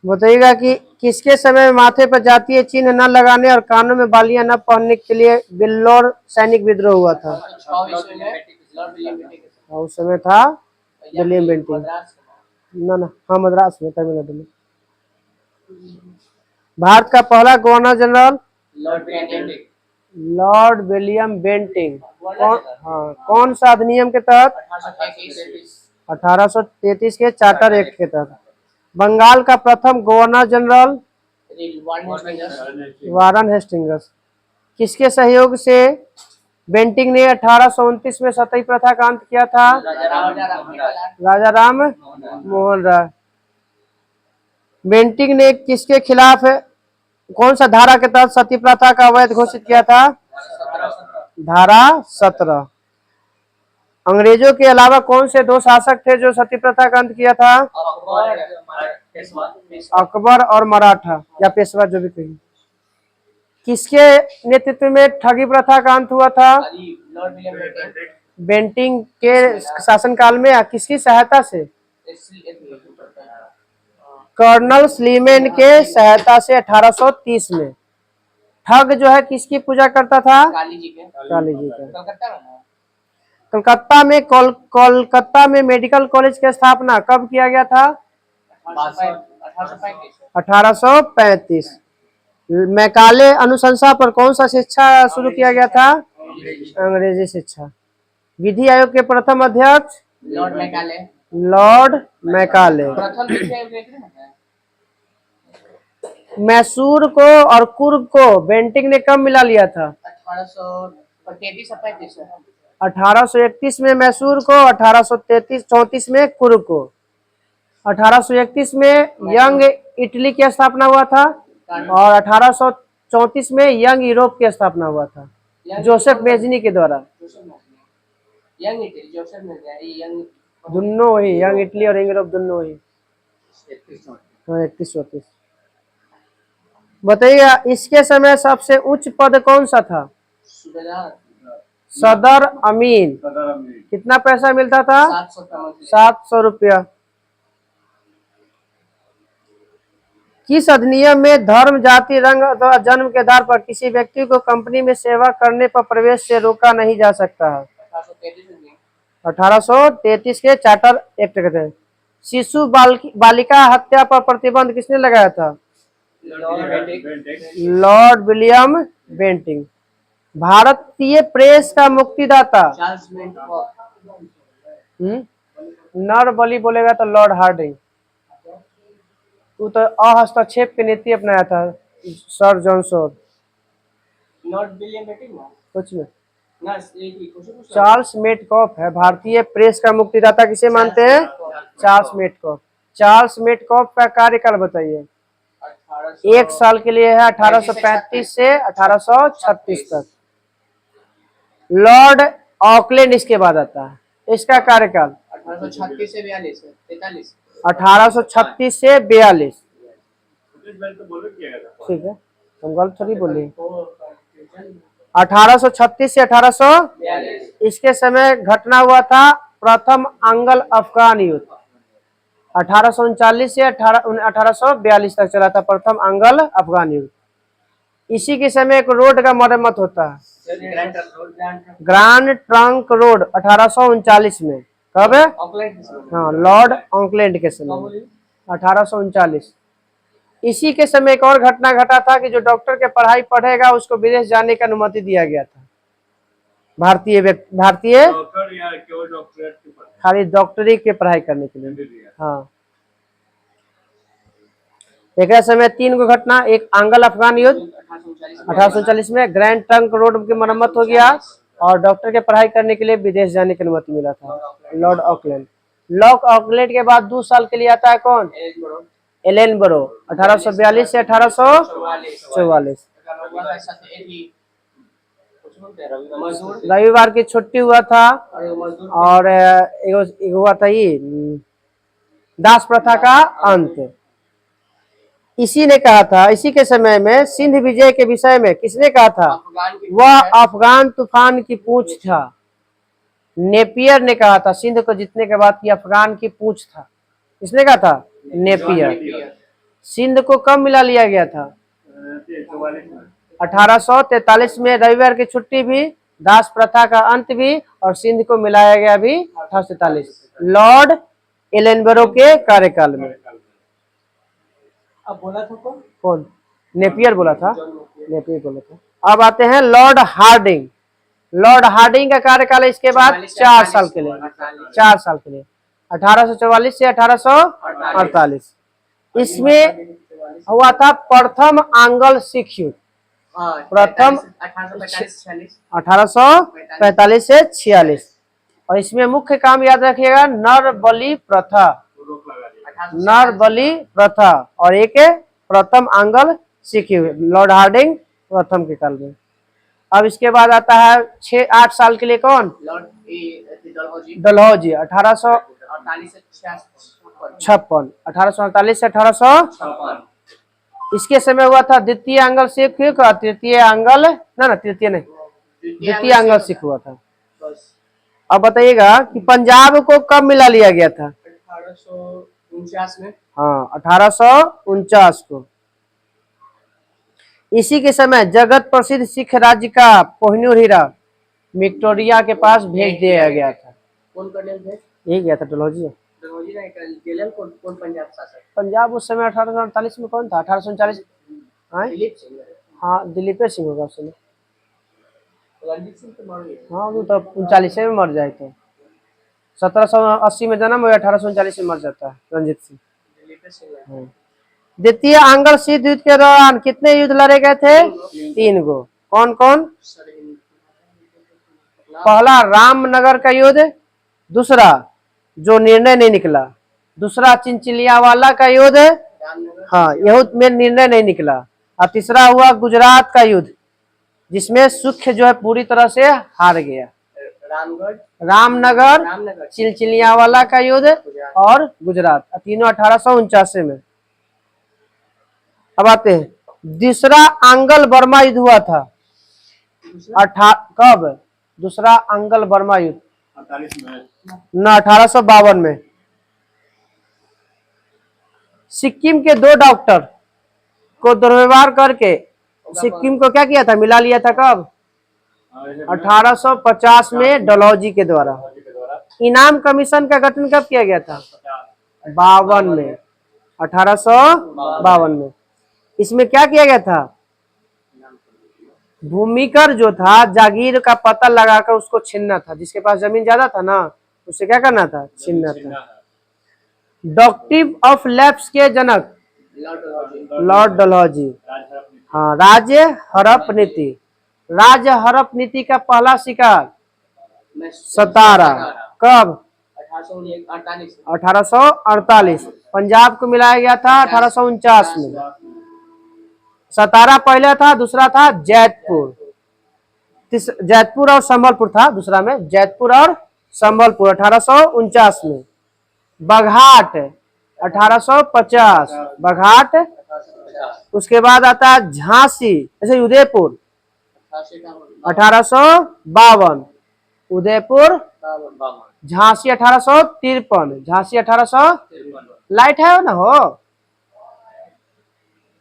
बताइएगा कि किसके समय में माथे पर जातीय चिन्ह न लगाने और कानों में बालियां न पहनने के लिए वेल्लोर सैनिक विद्रोह हुआ था? उस समय था विलियम बेंटिंग। ना, हाँ, मद्रास में, तमिलनाडु में। भारत का पहला governor general Lord William Bentinck. कौन सा अधिनियम के तहत? 1833 के चार्टर एक्ट के तहत। बंगाल का प्रथम गवर्नर जनरल वारन हेस्टिंग्स। किसके सहयोग से बेंटिंग ने 1829 में सतही प्रथा का अंत किया था? राजा राम मोहन राय। बेंटिंग ने किसके खिलाफ, कौन सा धारा के तहत सती प्रथा का अवैध घोषित किया था? धारा 17। अंग्रेजों के अलावा कौन से दो शासक थे जो सती प्रथा का अंत किया था? अकबर और मराठा या पेशवा, जो भी कहिए। किसके नेतृत्व में ठगी प्रथा का अंत हुआ था? बेंटिंग के शासनकाल में। किसकी सहायता से? कर्नल स्लीमेन के सहायता से 1830 में। ठग जो है किसकी पूजा करता था? काली जी का। कोलकाता में मेडिकल कॉलेज की स्थापना कब किया गया था? 1835। मैकाले अनुशंसा पर कौन सा शिक्षा शुरू किया गया था? अंग्रेजी शिक्षा। विधि आयोग के प्रथम अध्यक्ष लॉर्ड मैकाले। मैसूर को और कुर्ग को बेंटिंग ने कब मिला लिया था? 1831 में मैसूर को, 1834 में कुर्ग को। 1831 में यंग इटली की स्थापना हुआ था और 1834 में यंग यूरोप की स्थापना हुआ था जोसेफ मेजनी के द्वारा। दोनों ही, यंग इटली और यंग यूरोप दोनों ही। 31-34। बताइए इसके समय सबसे उच्च पद कौन सा था? सदर अमीन। कितना पैसा मिलता था? 700 रुपया। किस अधिनियम में धर्म, जाति, रंग अथवा जन्म के आधार पर किसी व्यक्ति को कंपनी में सेवा करने पर प्रवेश से रोका नहीं जा सकता है? 1833 के चार्टर एक्ट के तहत। शिशु बालिका हत्या पर प्रतिबंध किसने लगाया था? Lord William Bentinck. भारतीय प्रेस का मुक्तिदाता। Charles Metcalfe. नर बलि बोलेगा तो लॉर्ड हार्डिंग। तू तो हस्तक्षेप की नीति अपनाया था sir Johnson. Lord William Bentinck ना कुछ में ना एक ही क्वेश्चन पूछ चार्ल्स मेटकॉफ है। भारतीय प्रेस का मुक्तिदाता किसे मानते हैं? Charles Metcalfe. चार्ल्स मेटकॉफ का कार्यकाल बताइए। 1 साल के लिए है 1835 से 1836 तक। लॉर्ड ऑकलैंड इसके बाद आता है। इसका कार्यकाल 1836 से 42 43 1836 से 42। तो बोलो किया गया था। ठीक है, हम गलत थोड़ी बोले। 1836 से 1842 इसके समय घटना हुआ था प्रथम अंगल अफगान युद्ध। 1839 से 1842 तक चला था प्रथम अंगल अफगान युद्ध। इसी के समय एक रोड का मरम्मत होता है, ग्रैंड ट्रंक रोड 1839 में। कब है? हाँ, लॉर्ड ऑकलैंड के समय 1839। इसी के समय एक और घटना घटा था कि जो डॉक्टर के पढ़ाई पढ़ेगा उसको विदेश जाने की अनुमति दिया गया था। भारतीय डॉक्टर या केवल डॉक्टरेट की पढ़ाई? खाली डॉक्टरी के पढ़ाई करने के लिए। हाँ, एक समय 3 गो घटना। एक अंगल अफगान युद्ध 1839 में, ग्रैंड ट्रंक रोड की मरम्मत हो गया और डॉक्टर के पढ़ाई करने के लिए विदेश जाने की अनुमति मिला था लॉर्ड ऑकलैंड। लॉर्ड ऑकलैंड के बाद 2 साल के लिए आता है कौन? एलेनबरो 1842 से 1844। रविवार की छुट्टी हुआ था और एक हुआ था ये दास प्रथा का अंत। इसी ने कहा था, इसी के समय में सिंध विजय के विषय में किसने कहा था? वह अफगान तूफान की पूंछ था। नेपियर ने कहा था सिंध को जीतने के बाद कि अफगान की पूंछ था। किसने कहा था? नेपियर। सिंध को कब मिला लिया गया था? 1843 में। रविवार की छुट्टी भी, दास प्रथा का अंत भी और सिंध को मिलाया गया भी 1843 लॉर्ड एलेनबरो के कार्यकाल में। अब बोला था कौन? नेपियर बोला था। नेपियर बोला था। अब आते हैं लॉर्ड हार्डिंग। लॉर्ड हार्डिंग का कार्यकाल इसके बाद 4 साल के लिए। 4 साल के लिए 1844 से 1848। इसमें हुआ था प्रथम आंग्ल सिख युद्ध। प्रथम 1845 से 46। और इसमें मुख्य काम याद रखिएगा, नर बलि प्रथा। नर बलि प्रथा और एक प्रथम आंग्ल सिख युद्ध, लॉर्ड हार्डिंग प्रथम के काल में। अब इसके बाद आता है 6-8 साल के लिए कौन? डलहौजी 1848 से 1856। इसके समय हुआ था द्वितीय आंग्ल सिख युद्ध और तृतीय आंग्ल द्वितीय आंग्ल सिख हुआ था। अब बताइएगा कि पंजाब को कब मिला लिया गया था? 1849 में। हाँ, 1849 को। इसी के समय जगत प्रसिद्ध सिख राज्य का कोहिनूर हीरा विक्टोरिया के पास भेज दिया गया था। कौन कर्नल थे? यही गया था डलहौजी। कौन पंजाब शासक? पंजाब उस समय 1848 में कौन था? 1839। दिलीप सिंह। हाँ, दिलीप सिंह होगा उस समय। रणजीत सिंह तो मर गए। हाँ, वो तो 39 में मर जाए थे। 1780 में जन्म हुआ, 1839 में मर जाता है रणजीत सिंह। द्वितीय आंग्ल सिख युद्ध के दौरान कितने युद्ध लड़े गए थे? 3 गो। कौन कौन? पहला रामनगर का युद्ध, दूसरा जो निर्णय नहीं निकला, दूसरा चिंचिलियावाला का युद्ध, हाँ युद्ध में निर्णय नहीं निकला, और तीसरा हुआ गुजरात का युद्ध जिसमें सुख जो है पूरी तरह से हार गया। रामनगर, चिलचिलियावाला का युद्ध और गुजरात, तीनों 1849 में। अब आते हैं दूसरा आंग्ल बर्मा युद्ध हुआ था। कब? दूसरा आंग्ल बर्मा युद्ध 1852 में। सिक्किम के 2 डॉक्टर को दुर्व्यवहार करके सिक्किम को क्या किया था? मिला लिया था। कब? 1850 में डलहौजी के द्वारा। इनाम कमीशन का गठन कब किया गया था? 52 में, 1852 में। इसमें क्या किया गया था? भूमिकर जो था जागीर का पता लगाकर उसको छीनना था, जिसके पास जमीन ज्यादा था ना उसे क्या करना था, छीनना था। डॉक्ट्रिन ऑफ लैप्स के जनक लॉर्ड डलहौजी। हाँ, राज्य हड़प नीति। राज्य हड़प नीति का पहला शिकार सतारा, कब, 1848। पंजाब को मिलाया गया था 1849 में। सतारा पहले था, दूसरा था जैतपुर, जैतपुर और संबलपुर था दूसरा में, जैतपुर और संबलपुर 1849 में। बघाट 1850, बघाट। उसके बाद आता है झांसी, जैसे उदयपुर 1852, उदयपुर। झांसी 1853, झांसी 1800। लाइट है ना हो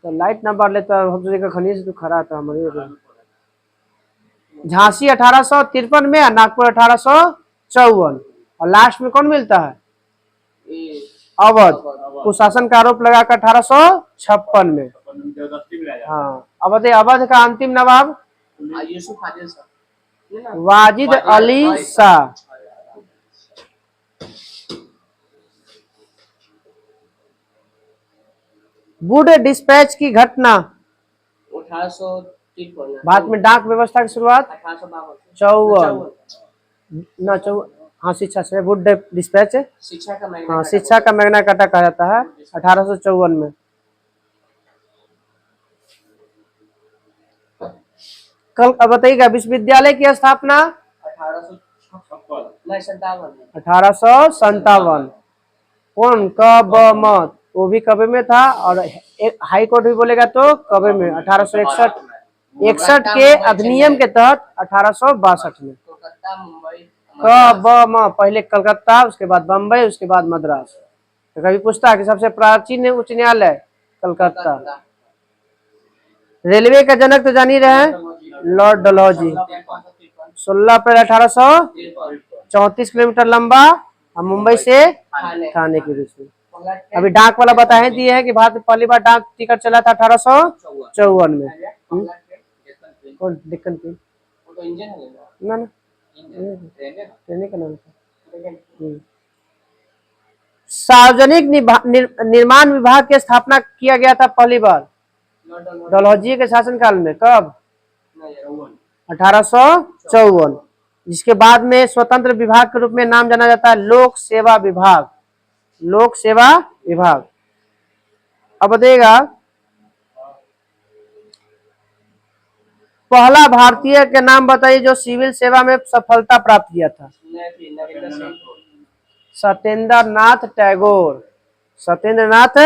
तो लाइट नंबर लेता हम तो खनिज तो खरा था हमारे। झांसी 1853 में, नागपुर 1854, और लास्ट में कौन मिलता है, अवध। कुशासन का आरोप लगाकर 1856 में। हाँ, अवध का अंतिम नवाब वाजिद अली शाह। वुड डिस्पैच की घटना 1853। भारत में डाक व्यवस्था की शुरुआत 54 ना 54। हाँ, शिक्षा से वुड डिस्पैच, शिक्षा का हाँ शिक्षा का मैग्ना कार्टा कहा जाता है 1854 में। कल अब बताइएगा विश्वविद्यालय की स्थापना 1857। कौन, कब मत, वो भी कब में था, और हाई कोर्ट भी बोलेगा तो कब में 1861 के अधिनियम के तहत 1862 में। कब म, पहले कलकत्ता, उसके बाद बम्बई, उसके बाद मद्रास। तो कभी पूछता है कि सबसे प्राचीन उच्च न्यायालय कलकत्ता। रेलवे का जनक तो जान ही रहे हैं, लॉर्ड डलहौजी। 16 अप्रैल 1834 किलोमीटर लंबा, और मुंबई से थाने के बीच में। अभी डाक वाला बताए दिए है कि भारत में पहली बार डाक टिकट चला था 1854 में। कौन, डेक्कन क्वीन ना ना, ट्रेन का नाम था। सार्वजनिक निर्माण विभाग की स्थापना किया गया था पहली बार डलहौजी के शासनकाल में, कब, 1854। जिसके बाद में स्वतंत्र विभाग के रूप में नाम जाना जाता है लोक सेवा विभाग, लोक सेवा विभाग। अब बताइएगा पहला भारतीय के नाम बताइए जो सिविल सेवा में सफलता प्राप्त किया था। सत्येंद्र नाथ टैगोर, सत्येंद्र नाथ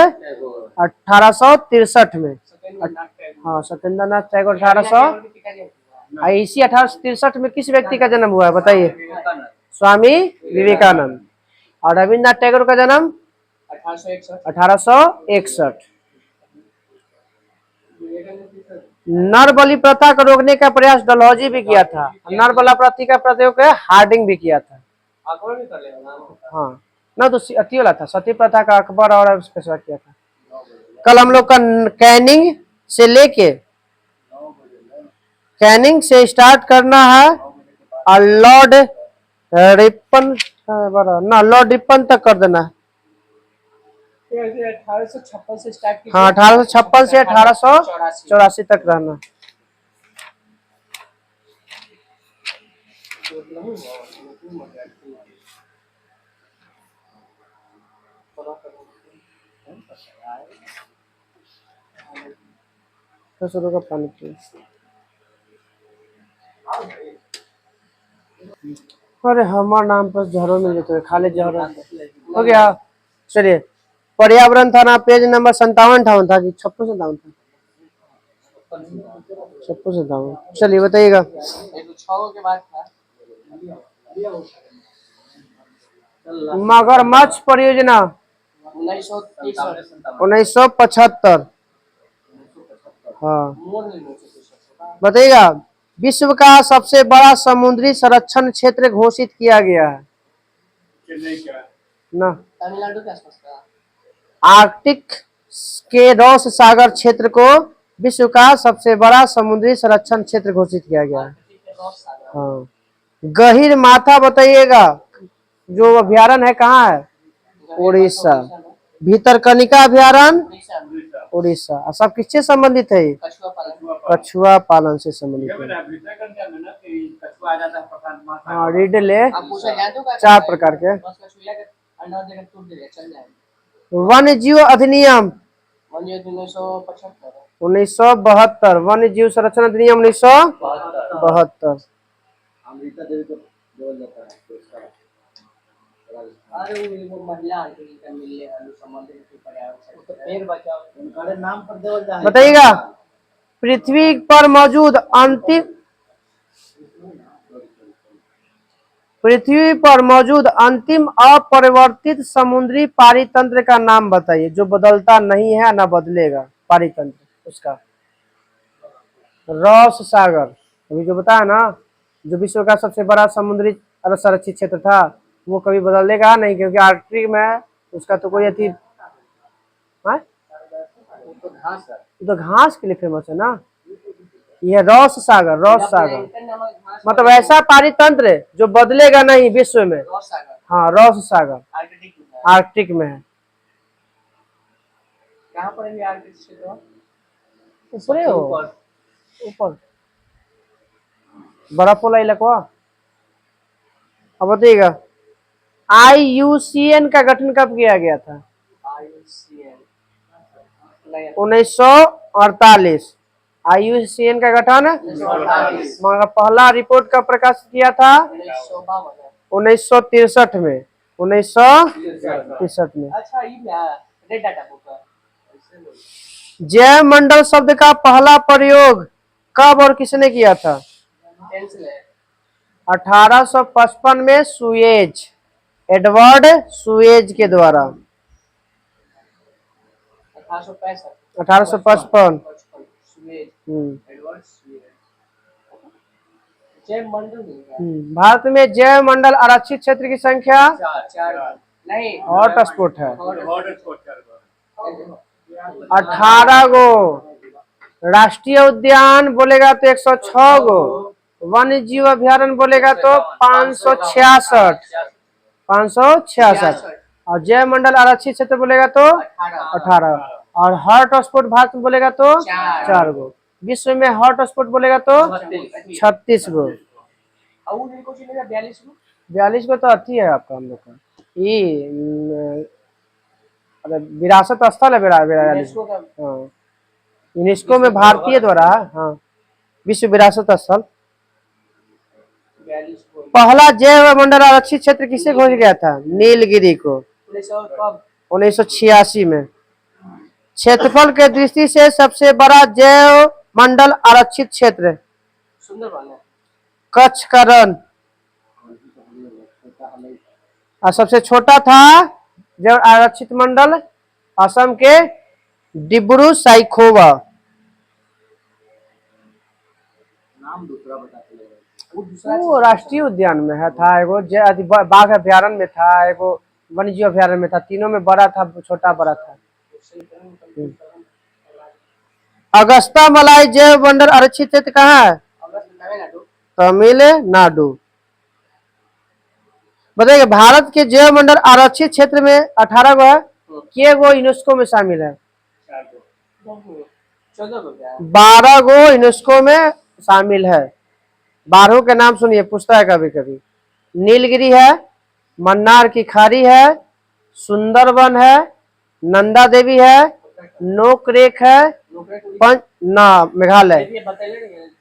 1863 में। हाँ, सत्येंद्र नाथ टैगोर 1800। इसी 1863 में किस व्यक्ति का जन्म हुआ है बताइए, स्वामी विवेकानंद। और रविन्द्रनाथ टैगोर का जन्म 1861। नर बलि प्रथा को रोकने का प्रयास डलहौजी भी किया था। नर बलि प्रथा का प्रयोग हार्डिंग भी किया था। हाँ ना, तो अति वाला था सती प्रथा का अकबर और उसके साथ किया था। कल हम लोग का कैनिंग से लेके, कैनिंग से स्टार्ट करना है और लॉर्ड रिपन ना, लॉर्ड रिपन तक कर देना है। 1856 से स्टार्ट की। हाँ, 1856 से 1884 तक रहना। का पानी पिए। अरे हमारे नाम पर जहरों में लेते हैं, खाली जहरों हो गया। चलिए, पर्यावरण था ना, पेज नंबर 57-58 था कि 56-57 था, 56-57। चलिए बताइएगा। मगरमच्छ परियोजना 1975। हाँ बताइएगा, विश्व का सबसे बड़ा समुद्री संरक्षण क्षेत्र घोषित किया गया है ना, तमिलनाडु के आसपास का आर्कटिक के रोस सागर क्षेत्र को विश्व का सबसे बड़ा समुद्री संरक्षण क्षेत्र घोषित किया गया है। रॉस सागर। हाँ, गहीर माथा बताइएगा, जो अभ्यारण्य है कहाँ है? उड़ीसा। भीतरकनिका अभ्यारण्य उड़ीसा। उड़ीसा। और सब किससे संबंधित है? कछुआ पालन। कछुआ पालन से संबंधित ये है। मेरा भीतर करके में ना कि कछुआ आ जाता है प्रशांत महासागर। हाँ, रीड ले। आप पूछा जान दो 4 प्रकार के। बस कछुआ के अंडा देकर टूट दे चल जाए। वन्य जीव अधिनियम 1975। 1972। वन्य जीव संरक्षण अधिनियम 1972। अमृता देवी को बोल जाता है पुरस्कार। अरे वो महिला आर्टिकल मिलने अनुसंधान के पर्यावरण तो पेड़ बचाओ उनका नाम पर देवल जाए। बताइएगा, पृथ्वी पर मौजूद अंतिम अपरिवर्तित समुद्री पारितंत्र का नाम बताइए, जो बदलता नहीं है ना बदलेगा। पारितंत्र उसका रॉस सागर। अभी जो बताया ना, जो विश्व का सबसे बड़ा समुद्री संरक्षित क्षेत्र था, वो कभी बदलेगा नहीं, क्योंकि आर्कटिक में है, उसका तो कोई अति तो घास के लिए फेमस है ना। यह रॉस सागर, रॉस सागर मतलब ऐसा पारितंत्र जो बदलेगा नहीं विश्व में। हाँ, रॉस सागर आर्कटिक में है। कहाँ पर है आर्कटिक क्षेत्र? ऊपर हो, ऊपर बर्फ वाला इलाका। अब बताइएगा, IUCN का गठन कब किया गया था? 1948। IUCN का गठन मगर पहला रिपोर्ट कब प्रकाशित किया था? 1963 में। 1963 में। अच्छा, ये डाटा बुक है। जैव मंडल शब्द का पहला प्रयोग कब और किसने किया था? 1855 में सुएज, एडवर्ड सुएज के द्वारा। 1855। जैव मंडल भारत में जैव मंडल आरक्षित क्षेत्र की संख्या 4 नहीं हॉटस्पॉट है हॉटस्पॉट 18 गो। राष्ट्रीय उद्यान बोलेगा तो 106 गो। वन्य जीव अभ्यारण्य बोलेगा तो 566। और जैव मंडल आरक्षित क्षेत्र बोलेगा तो 18। और हॉट स्पॉट भारत में बोलेगा तो 4 गो। विश्व में हॉट स्पॉट बोलेगा तो 36 गो। 42 गो तो अति है आपका, हम लोग का ये अरे विरासत स्थल है 42। हाँ, यूनेस्को में भारतीय द्वारा। हाँ, विश्व विरासत स्थल। पहला जैव मंडल आरक्षित क्षेत्र किसे घोषित किया था? नीलगिरी को 1986 में। क्षेत्रफल के दृष्टि से सबसे बड़ा जैव मंडल आरक्षित क्षेत्र कच्छ का रण। और सबसे छोटा था जैव आरक्षित मंडल असम के डिब्रू साइखोवा। नाम दूसरा बताते वो राष्ट्रीय उद्यान में है था, एगो बाघ अभ्यारण्य में था, एगो वन्य जीव अभ्यारण्य में था। तीनों में बड़ा था, छोटा बड़ा था। अगस्ता मलाई जैव मंडल आरक्षित क्षेत्र कहाँ है? तमिलनाडु। बताइए, भारत के जैव मंडल आरक्षित क्षेत्र में 18 गो है, के गो यूनेस्को में शामिल है? 12 गो यूनेस्को में शामिल है। 12 के नाम सुनिए, पूछता है कभी कभी। नीलगिरी है, मन्नार की खाड़ी है, सुंदरवन है, नंदा देवी है, नोकरेक है, मेघालय।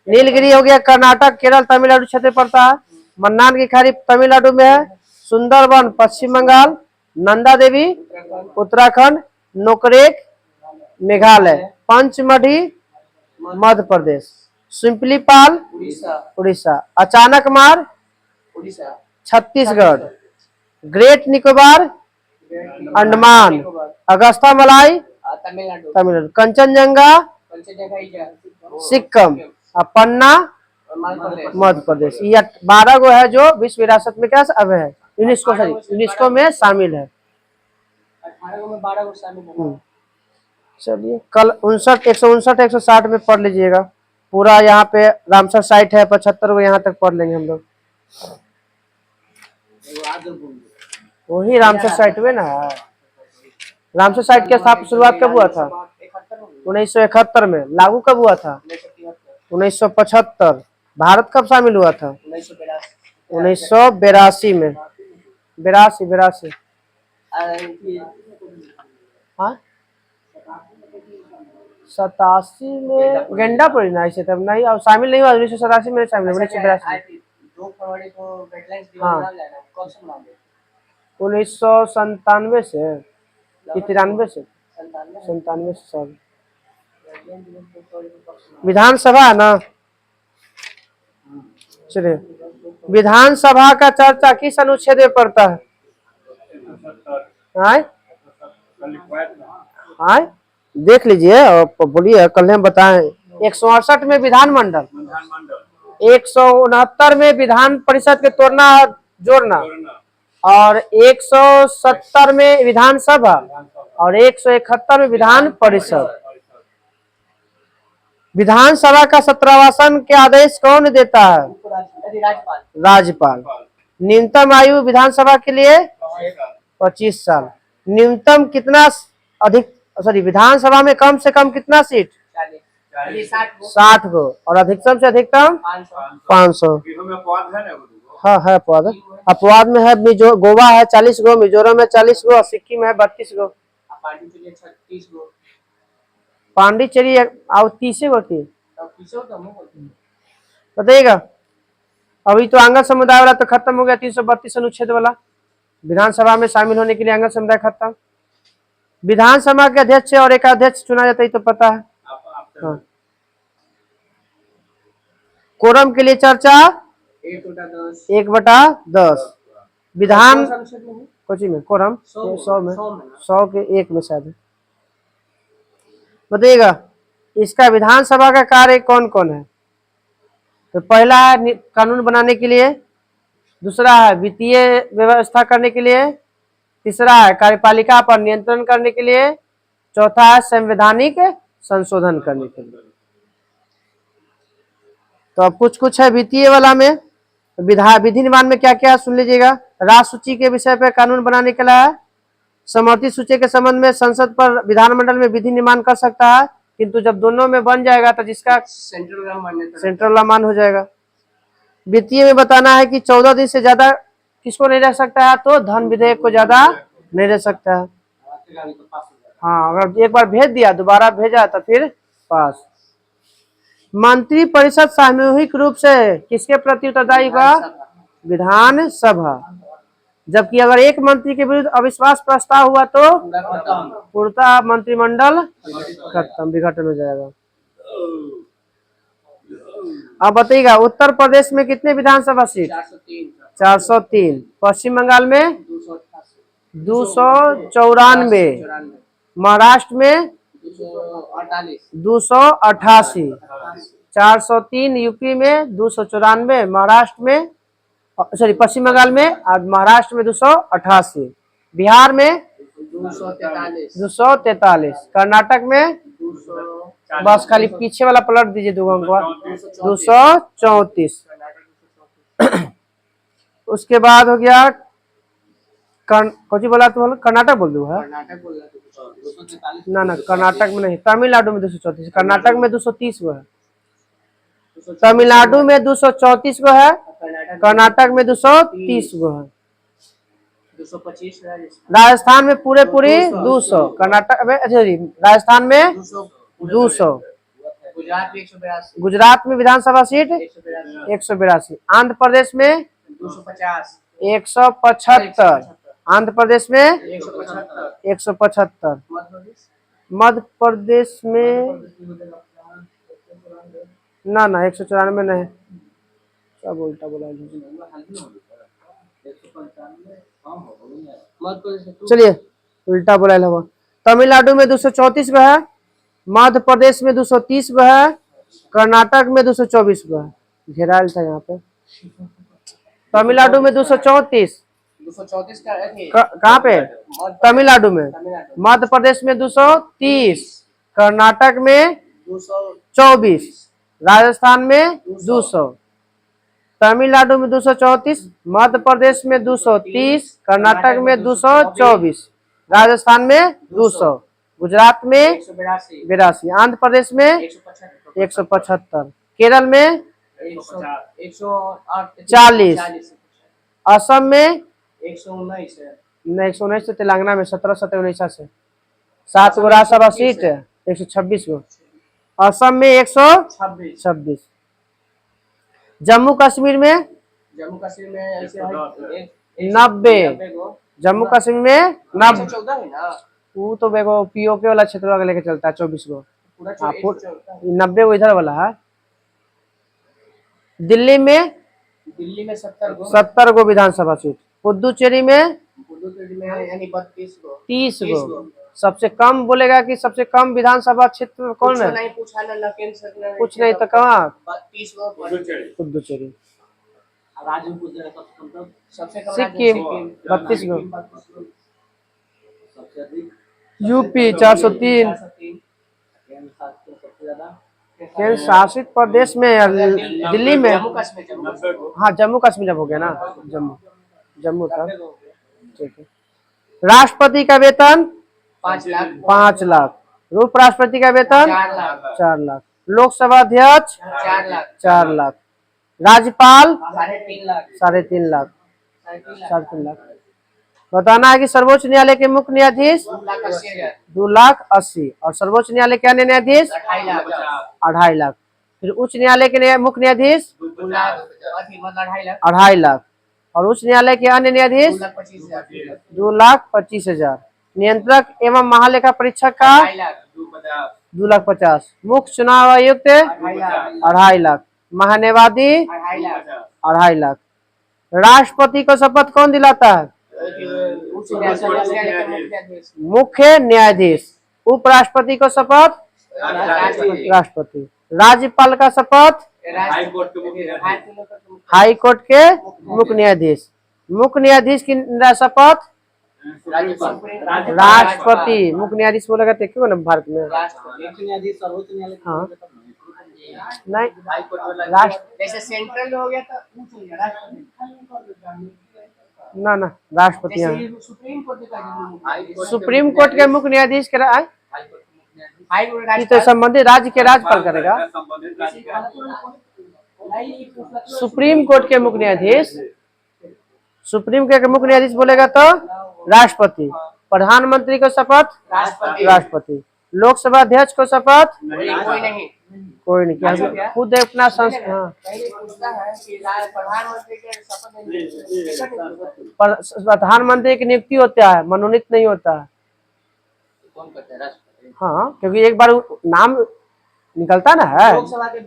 नीलगिरी हो गया कर्नाटक, केरल, तमिलनाडु क्षेत्र पड़ता है। मन्नार की खाड़ी तमिलनाडु में है। सुंदरवन पश्चिम बंगाल, नंदा देवी उत्तराखंड, नोकरेक मेघालय, पंचमढ़ी मध्य प्रदेश, सिंपलीपाल उड़ीसा, अचानक मार छत्तीसगढ़, ग्रेट निकोबार अंडमान, अगस्ता मलाई तमिलनाडु, कंचनजंगा सिक्किम और पन्ना मध्य प्रदेश। ये 12 गो है जो विश्व विरासत में क्या अब है, यूनेस्को में शामिल है। चलिए कल 159 160 में पढ़ लीजिएगा पूरा। यहाँ पे रामसर साइट है 75 को, यहाँ तक पढ़ लेंगे हम लोग। वही रामसर साइट में ना है। रामसर साइट के साथ शुरुआत कब हुआ था? 1971 में। लागू कब हुआ था? 1975। भारत कब शामिल हुआ था? 1982 में। 82। हाँ 87 में गेंडा परियोजना ऐसे तब नहीं, और शामिल नहीं हुआ। 1987 में शामिल, 1982। 2 फरवरी को वेटलैंड्स डे हाँ। मनाया जाएगा, कौन सा मनाओगे? 1997 से कि 93 से? 97 से सब। विधानसभा है ना। चलिए विधानसभा का चर्चा किस अनुच्छेद में पड़ता है? आए आए देख लीजिए और बोलिए, कल हम बताएं। 168 में विधानमंडल, 169 में विधान परिषद के तोड़ना जोड़ना, और 170 में विधानसभा, और 171 में विधान परिषद। विधानसभा का सत्रावसान के आदेश कौन देता है? राज्यपाल। न्यूनतम आयु विधानसभा के लिए 25 साल। न्यूनतम कितना अधिक, सॉरी विधानसभा में कम से कम कितना सीट? 60 को, और अधिकतम से अधिकतम 500। हाँ है पद। अपवाद में है गोवा है 40 गो, मिजोरम में 40 गो, और सिक्किम है 32 गो। पांडिचेरी और 30 गो की बताइएगा। अभी तो आंगल समुदाय वाला तो खत्म हो गया, 332 अनुच्छेद वाला। विधानसभा में शामिल होने के लिए आंगल समुदाय खत्म। विधानसभा के अध्यक्ष और एक अध्यक्ष चुना जाता है, तो पता है। हाँ। कोरम के लिए चर्चा 1/10। विधान कोची में कोरम 100 में, 100 के 1 में शायद। बताइएगा इसका विधानसभा का कार्य कौन कौन है? तो पहला है कानून बनाने के लिए, दूसरा है वित्तीय व्यवस्था करने के लिए, तीसरा है कार्यपालिका पर नियंत्रण करने के लिए, चौथा है संवैधानिक संशोधन करने के लिए। तो अब कुछ है वित्तीय वाला में। विधि निर्माण में क्या क्या सुन लीजिएगा। राष्ट्र सूची के विषय पर कानून बनाने के लिए, समर्थित सूची के संबंध में संसद पर विधानमंडल में विधि निर्माण कर सकता है, किंतु जब दोनों में बन जाएगा तो जिसका सेंट्रल लॉ मान हो जाएगा। वित्तीय में बताना है कि 14 दिन से ज्यादा किसको नहीं रह सकता है, तो धन विधेयक को ज्यादा नहीं रह सकता है। हाँ अगर एक बार भेज दिया दोबारा भेजा तो फिर पास। मंत्री परिषद सामूहिक रूप से किसके प्रति उत्तरदायी होगा? विधानसभा। जबकि अगर एक मंत्री के विरुद्ध अविश्वास प्रस्ताव हुआ तो पूर्णतः मंत्रिमंडल खत्म, विघटन हो जाएगा। अब बताइएगा उत्तर प्रदेश में कितने विधानसभा सीट? 403। पश्चिम बंगाल में 294, महाराष्ट्र में 288, 403 यूपी में 294, महाराष्ट्र में सॉरी पश्चिम बंगाल में, और महाराष्ट्र में 288, बिहार में 243, कर्नाटक में बस खाली पीछे वाला पलट दीजिए 2 अंक 234। उसके बाद हो गया कौन बोला तो कर्नाटक बोल दू है ना कर्नाटक में नहीं, तमिलनाडु में 234, कर्नाटक में 230 गो है, तमिलनाडु में 234 गो है, कर्नाटक में 230 गो है, 225 राजस्थान में पूरे 200, कर्नाटक में राजस्थान में 200, गुजरात में विधानसभा सीट 182, आंध्र प्रदेश में 175, आंध्र प्रदेश में 175, मध्य प्रदेश में ना 194 नहीं, सब उल्टा बोला। चलिए उल्टा बोला हवा। तमिलनाडु में 234 गो है, मध्य प्रदेश में 230 गो है, कर्नाटक में 224 गो है, घेराल था यहाँ पे। तमिलनाडु में 234 कहाँ पे? तमिलनाडु में। मध्य प्रदेश में 230, कर्नाटक में 224, 24, राजस्थान में 200, तमिलनाडु में 234, मध्य प्रदेश में 230, कर्नाटक में 224, राजस्थान में 200, गुजरात में 182, 82, आंध्र प्रदेश में 175, 175, केरल में 108, 40, असम में 119 है, नहीं 119 से तेलंगाना में 17, 17, 19 से 7 गो राज्यसभा सीट है 126 गो, असम में 26, 126, जम्मू कश्मीर में जम्मू कश्मीर में ऐसे है 90, गो, जम्मू कश्मीर में 90, 114 है ना, वो तो बेगो पीओके वाला क्षेत्र वाला लेके चलता है 24 गो, पूरा हाँ 114 है। 90 गो इधर वाला है। दिल्ली में दिल्ली में 70 गो, 70 गो विधानसभा सीट, पुदुचेरी में पुडुचेरी में यानी 32 गो, 30 गो। सबसे कम बोलेगा कि सबसे कम विधानसभा क्षेत्र कौन कुछ है? नहीं पूछा ना केंद्र सरकार ने, कुछ नहीं तो कहाँ? 30 गो, पुदुचेरी। राज्य पूछ रहे सबसे कम सिक्किम राज्य 32 गो, 32 गो, सबसे अधिक यूपी 403, 403, सबसे ज्यादा केंद्र शासित प्रदेश में यार दिल्ली में, जम्मू कश्मीर, जम्मू कश्मीर हाँ जम्मू कश्मीर हो गया ना, जम्मू था, 90 गो, ठीक है। राष्ट्रपति का वेतन 5 लाख, 5 लाख, उपराष्ट्रपति का वेतन 4 लाख, 4 लाख, लोकसभा अध्यक्ष 4 लाख, 4 लाख, राज्यपाल 3.5 लाख, 3.5 लाख, 3.5 लाख, 3.5 लाख। बताना है कि सर्वोच्च न्यायालय के मुख्य न्यायाधीश 2,80,000, 2,80,000 और सर्वोच्च न्यायालय के अन्य न्यायाधीश 2.5 लाख, 2.5 लाख, फिर उच्च न्यायालय के मुख्य न्यायाधीश 2 लाख, मतलब 2.5 लाख, 2.5 लाख और उच्च न्यायालय के अन्य न्यायाधीश 2,25,000, 2,25,000, नियंत्रक एवं महालेखा परीक्षक का 2.5 लाख, 2,50,000, मुख्य चुनाव आयुक्त 2.5 लाख, महान्यायवादी 2.5 लाख, 2.5 लाख। राष्ट्रपति को शपथ कौन दिलाता है? उच्च न्यायालय के मुख्य न्यायाधीश, मुख्य न्यायाधीश। उपराष्ट्रपति को शपथ राष्ट्रपति, राष्ट्रपति। राज्यपाल का शपथ हाई कोर्ट के मुख्य हाई कोर्ट के मुख्य न्यायाधीश। मुख्य न्यायाधीश की शपथ राष्ट्रपति। मुख्य न्यायाधीश बोलेगा तो क्यों ना भारत में, हाँ नहीं राष्ट्र जैसे सेंट्रल हो गया था उच्च न्यायालय, ना राष्ट्रपति यहाँ। जैसे सुप्रीम कोर्ट का सुप्रीम कोर्ट के मुख्य न्यायाधीश के हाई कोर्ट तो संबंधित राज्य के राज्यपाल करेगा। सुप्रीम कोर्ट के मुख्य न्यायाधीश, सुप्रीम कोर्ट के मुख्य न्यायाधीश बोलेगा तो राष्ट्रपति। प्रधानमंत्री को शपथ राष्ट्रपति। लोकसभा अध्यक्ष को शपथ कोई नहीं, कोई नहीं, क्या खुद अपना संस्थान। पूछता है कि प्रधानमंत्री के शपथ प्रधानमंत्री की नियुक्ति होता है, मनोनीत नहीं होता है। कौन करता है? राष्ट्रपति। हाँ क्योंकि एक बार नाम निकलता ना है। लोकसभा के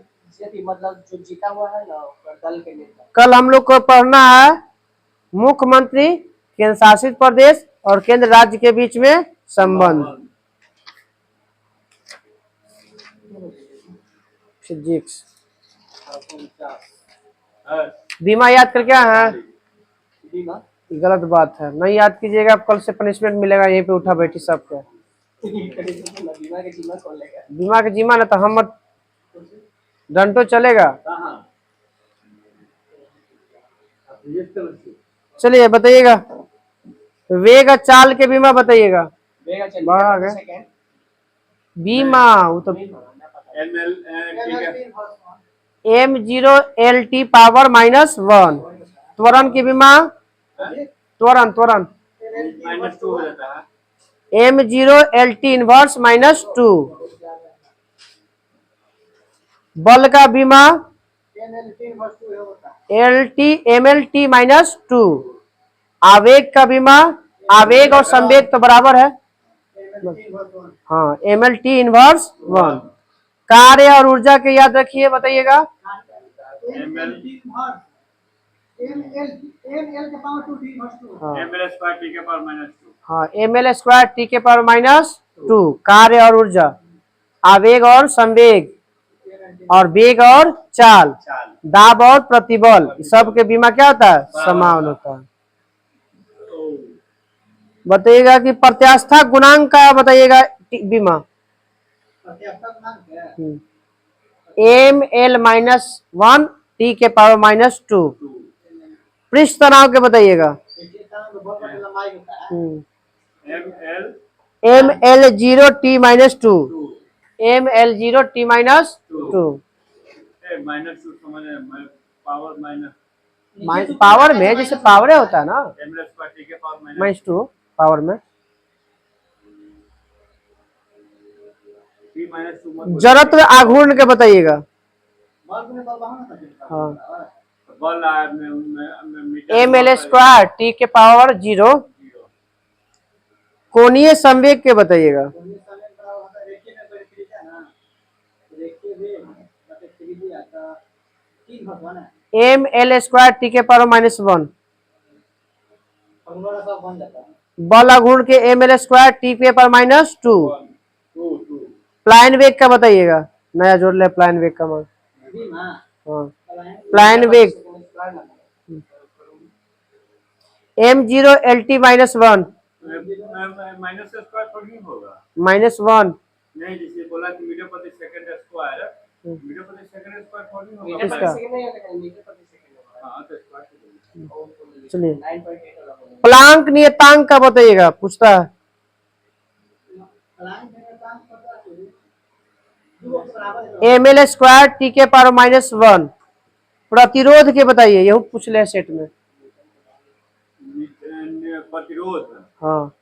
मतलब जो जीता हुआ है ना दल के नेता। कल हम लोग को पढ़ना है मुख्यमंत्री, केंद्र शासित प्रदेश और केंद्र राज्य के बीच में संबंध, फिजिक्स। बीमा याद कर क्या है? बीमा गलत बात है, नहीं याद कीजिएगा, कल से पनिशमेंट मिलेगा यहीं पे उठा बैठी सबके। बीमा के जीमा कौन लेगा? बीमा के जीमा ना तो हम मत डंटो चलेगा। चलिए बताइएगा, वेग चाल के बीमा बताइएगा। बीमा वो तो M0LT पावर -1। त्वरण की बीमा, त्वरण -2 हो जाता है। M0LT inverse -2। बल का बीमा MLT -2। आवेग का बीमा, आवेग और संवेग तो बराबर है, हाँ MLT इनवर्स 1। कार्य और ऊर्जा के याद रखिए, बताइएगा। हाँ ML2T⁻²। कार्य और ऊर्जा, आवेग और संवेग, और वेग और चाल, दाब और प्रतिबल, सब के बीमा क्या होता है? समान होता है। बताइएगा कि प्रत्यास्था गुणांक का बताइएगा बीमा। एम एल माइनस 1 टी के पावर माइनस 2। पृष्ठ तनाव के बताइएगा। M L M L 0 T minus 2, M L 0 T minus 2। -2 समझ पावर माइनस पावर में जैसे पावर होता है ना, एम एल स्क्वायर टी के पावर माइनस 2 पावर में। टी -2 जड़त्व आघूर्ण के बताइएगा। हाँ, बल एम एल स्क्वायर टी के पावर 0। कोणीय संवेग के बताइएगा। एम एल स्क्वायर टी के पावर -1। बल आघूर्ण के एम एल स्क्वायर टी के पावर -2। प्लायन वेग का बताइएगा। नया जोड़ ले प्लायन वेग का मान। हाँ, प्लायन वेग m0 lt -1 माइनस स्क्वायर थोड़ी होगा। -1। नहीं, जैसे बोला कि मीटर प्रति सेकंड स्क्वायर, मीटर प्रति सेकंड स्क्वायर थोड़ी होगा। किसका? हाँ, तो स्क्वायर चलिए, प्लांक नियतांक का बताइएगा, पूछता है। एम एल स्क्वायर टी के पावर -1। प्रतिरोध के बताइए, यही पूछ ले सेट में। प्रतिरोध, हाँ,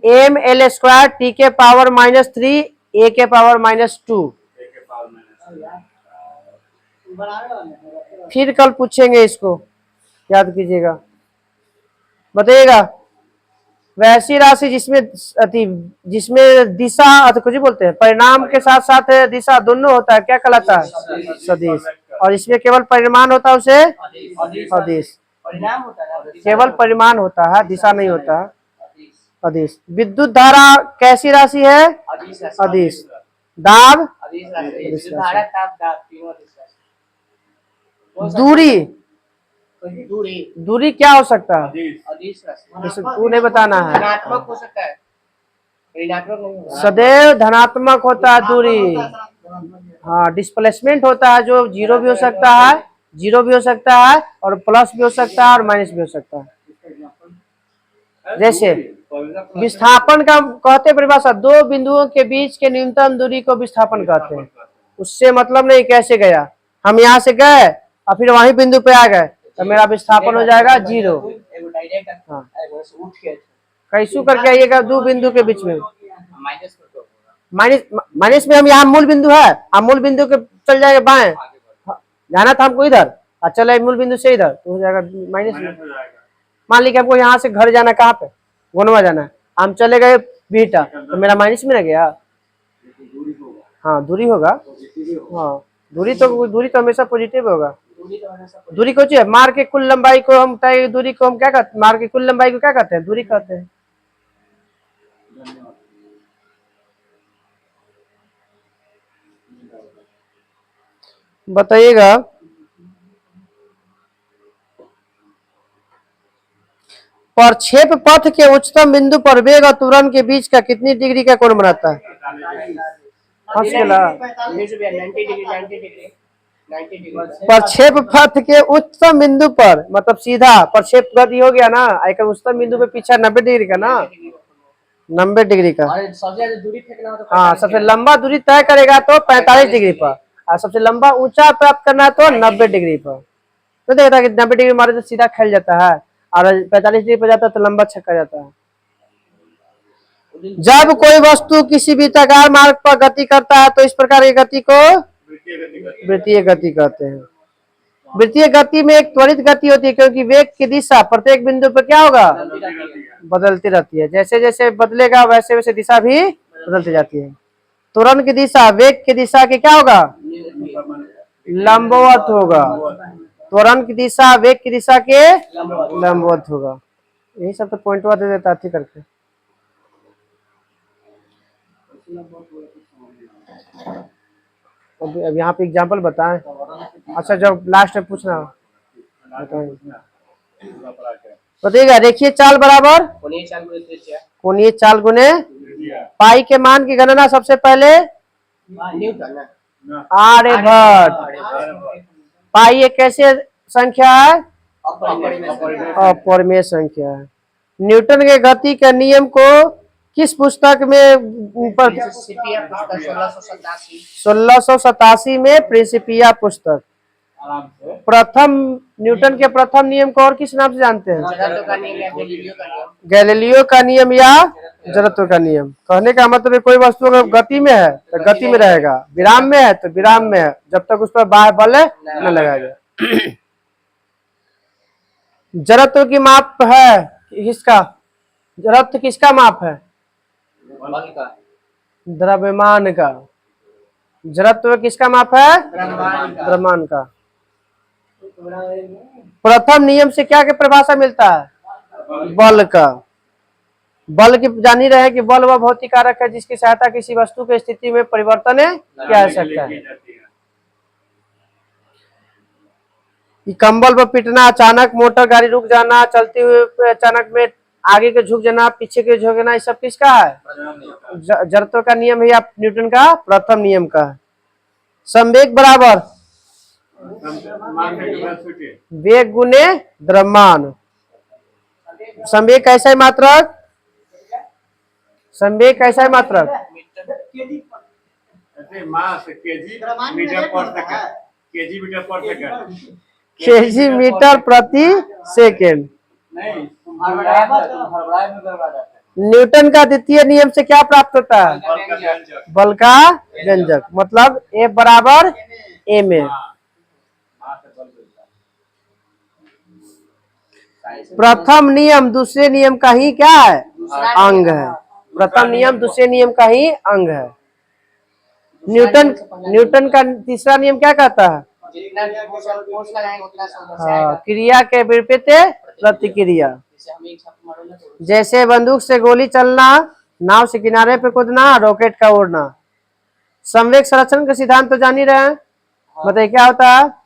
एम एल स्क्वायर टी के पावर -3 ए के पावर -2। फिर कल पूछेंगे, इसको याद कीजिएगा। बताइएगा, वैसी राशि जिसमें दिशा कुछ बोलते हैं, परिणाम के साथ साथ दिशा दोनों होता है, क्या कहलाता है? सदिश। और इसमें केवल परिमाण होता है, उसे अदिश। केवल परिमाण होता है, दिशा नहीं होता है, अदिश। विद्युत धारा कैसी राशि है? अदिश। दाब दूरी, दूरी क्या हो सकता है? जैसे तू नहीं बताना है। धनात्मक हो सकता है, ऋणात्मक नहीं होगा। सदैव धनात्मक होता है दूरी। हाँ, डिस्प्लेसमेंट होता है, जो 0 भी हो सकता है, 0 भी हो सकता है, और प्लस भी हो सकता है, और माइनस भी हो सकता है। जैसे विस्थापन का कहते परिभाषा, दो बिंदुओं के बीच के न्यूनतम दूरी को विस्थापन कहते हैं। उससे मतलब नहीं कैसे गया, हम यहाँ से गए और फिर वहीं बिंदु पे आ गए, तो मेरा विस्थापन हो जाएगा 0। हाँ, कैसू करके आइएगा दो बिंदु के बीच में। माइनस में हम यहाँ मूल बिंदु है, हम मूल बिंदु के चल जाएंगे बाएं, जाना था हमको इधर, और चले मूल बिंदु से इधर, तो हो जाएगा माइनस में। मान लीजिए हमको यहाँ से घर जाना, कहाँ पे? गोनवा जाना है, हम चले गए बीटा, तो मेरा माइनस में ना गया। हाँ, दूरी होगा। हाँ, दूरी तो हमेशा पॉजिटिव होगा। दूरी को चाहिए, मार्ग के कुल लंबाई को हम तय, दूरी को हम क्या कहते हैं? मार्ग की कुल लंबाई को क्या कहते हैं? दूरी कहते हैं। बताइएगा, प्रक्षेप पथ के उच्चतम बिंदु पर वेग और त्वरण के बीच का कितनी डिग्री का कोण बनाता है? प्रक्षेप पथ के उच्चतम बिंदु पर, मतलब सीधा प्रक्षेप गति हो गया ना, एक उच्चतम बिंदु पे पीछा 90 डिग्री का ना, 90 डिग्री का। हाँ, सबसे लंबा दूरी तय करेगा तो 45 डिग्री पर, और सबसे लंबा ऊंचा प्राप्त करना है तो 90 डिग्री पर। तो देखता है कि 90 डिग्री मारे तो सीधा खेल जाता है, और 45 डिग्री पर जाता है तो लंबा छक्का जाता है। जब कोई वस्तु किसी वृत्ताकार मार्ग पर गति करता है तो इस प्रकार की गति को वृत्तीय गति कहते हैं। वृत्तीय गति में एक त्वरित गति होती है, क्योंकि वेग की दिशा प्रत्येक बिंदु पर क्या होगा? बदलती रहती है। जैसे जैसे बदलेगा वैसे वैसे दिशा भी बदलती जाती है। त्वरण की दिशा वेग की दिशा के क्या होगा? लंबवत होगा। त्वरण की दिशा वेग की दिशा के लंबवत होगा। यही सब तो पॉइंट दे देता थी करके। अब यहाँ पे एग्जाम्पल बताएं। अच्छा, जब लास्ट में पूछना बताइएगा। देखिए, चाल बराबर कोणीय चाल गुने पाई के मान की गणना सबसे पहले न्यूटन आर्यभट्ट। पाई एक कैसे संख्या है? अपरिमेय संख्या है। न्यूटन के गति के नियम को किस पुस्तक में 1687 में प्रिंसिपिया पुस्तक। आराम से प्रथम न्यूटन के प्रथम नियम को और किस नाम से जानते हैं? जड़त्व का नियम या गैलीलियो का नियम। गैलीलियो का नियम या जड़त्व का नियम। कहने का मतलब है कोई वस्तु अगर गति में है तो गति में रहेगा, विराम में है तो विराम में है, जब तक उस पर बाह्य बल न लगाएगा। जड़त्व की माप है किसका? जड़त्व किसका माप है? बल का, द्रव्यमान का। जड़त्व किसका माप है? द्रव्यमान का। द्रव्यमान का। प्रथम नियम से क्या के परिभाषा मिलता है? बल का। बल की जान ही रहे हैं कि बल वह भौतिक कारक है जिसकी सहायता किसी वस्तु की स्थिति में परिवर्तन किया जा सकता है। कि कंबल पर पिटना, अचानक मोटर गाड़ी रुक जाना, चलते हुए अचानक में आगे के झुक जाना, पीछे के झुकना, ये सब किसका है? जड़त्व का नियम है या न्यूटन का प्रथम नियम का। संवेग बराबर वेग गुने द्रव्यमान। संवेग कैसा है मात्रक? संवेग कैसा है मात्रक? केजी मीटर प्रति सेकेंड। न्यूटन का द्वितीय नियम से क्या प्राप्त होता है? बल का व्यंजक। मतलब F बराबर m a। प्रथम नियम दूसरे नियम का ही क्या है? अंग है। प्रथम नियम दूसरे नियम का ही अंग है। न्यूटन का तीसरा नियम क्या कहता है? जितना फोर्स लगाएंगे उतना समस्या आएगा। क्रिया के विपरीत प्रतिक्रिया। जैसे हम एक छाप मारोगे तो जैसे बंदूक से गोली चलना, नाव से किनारे पे कूदना, रॉकेट का उड़ना। संवेग संरक्षण का सिद्धांत तो जान ही रहे हैं। बताइए क्या होता है?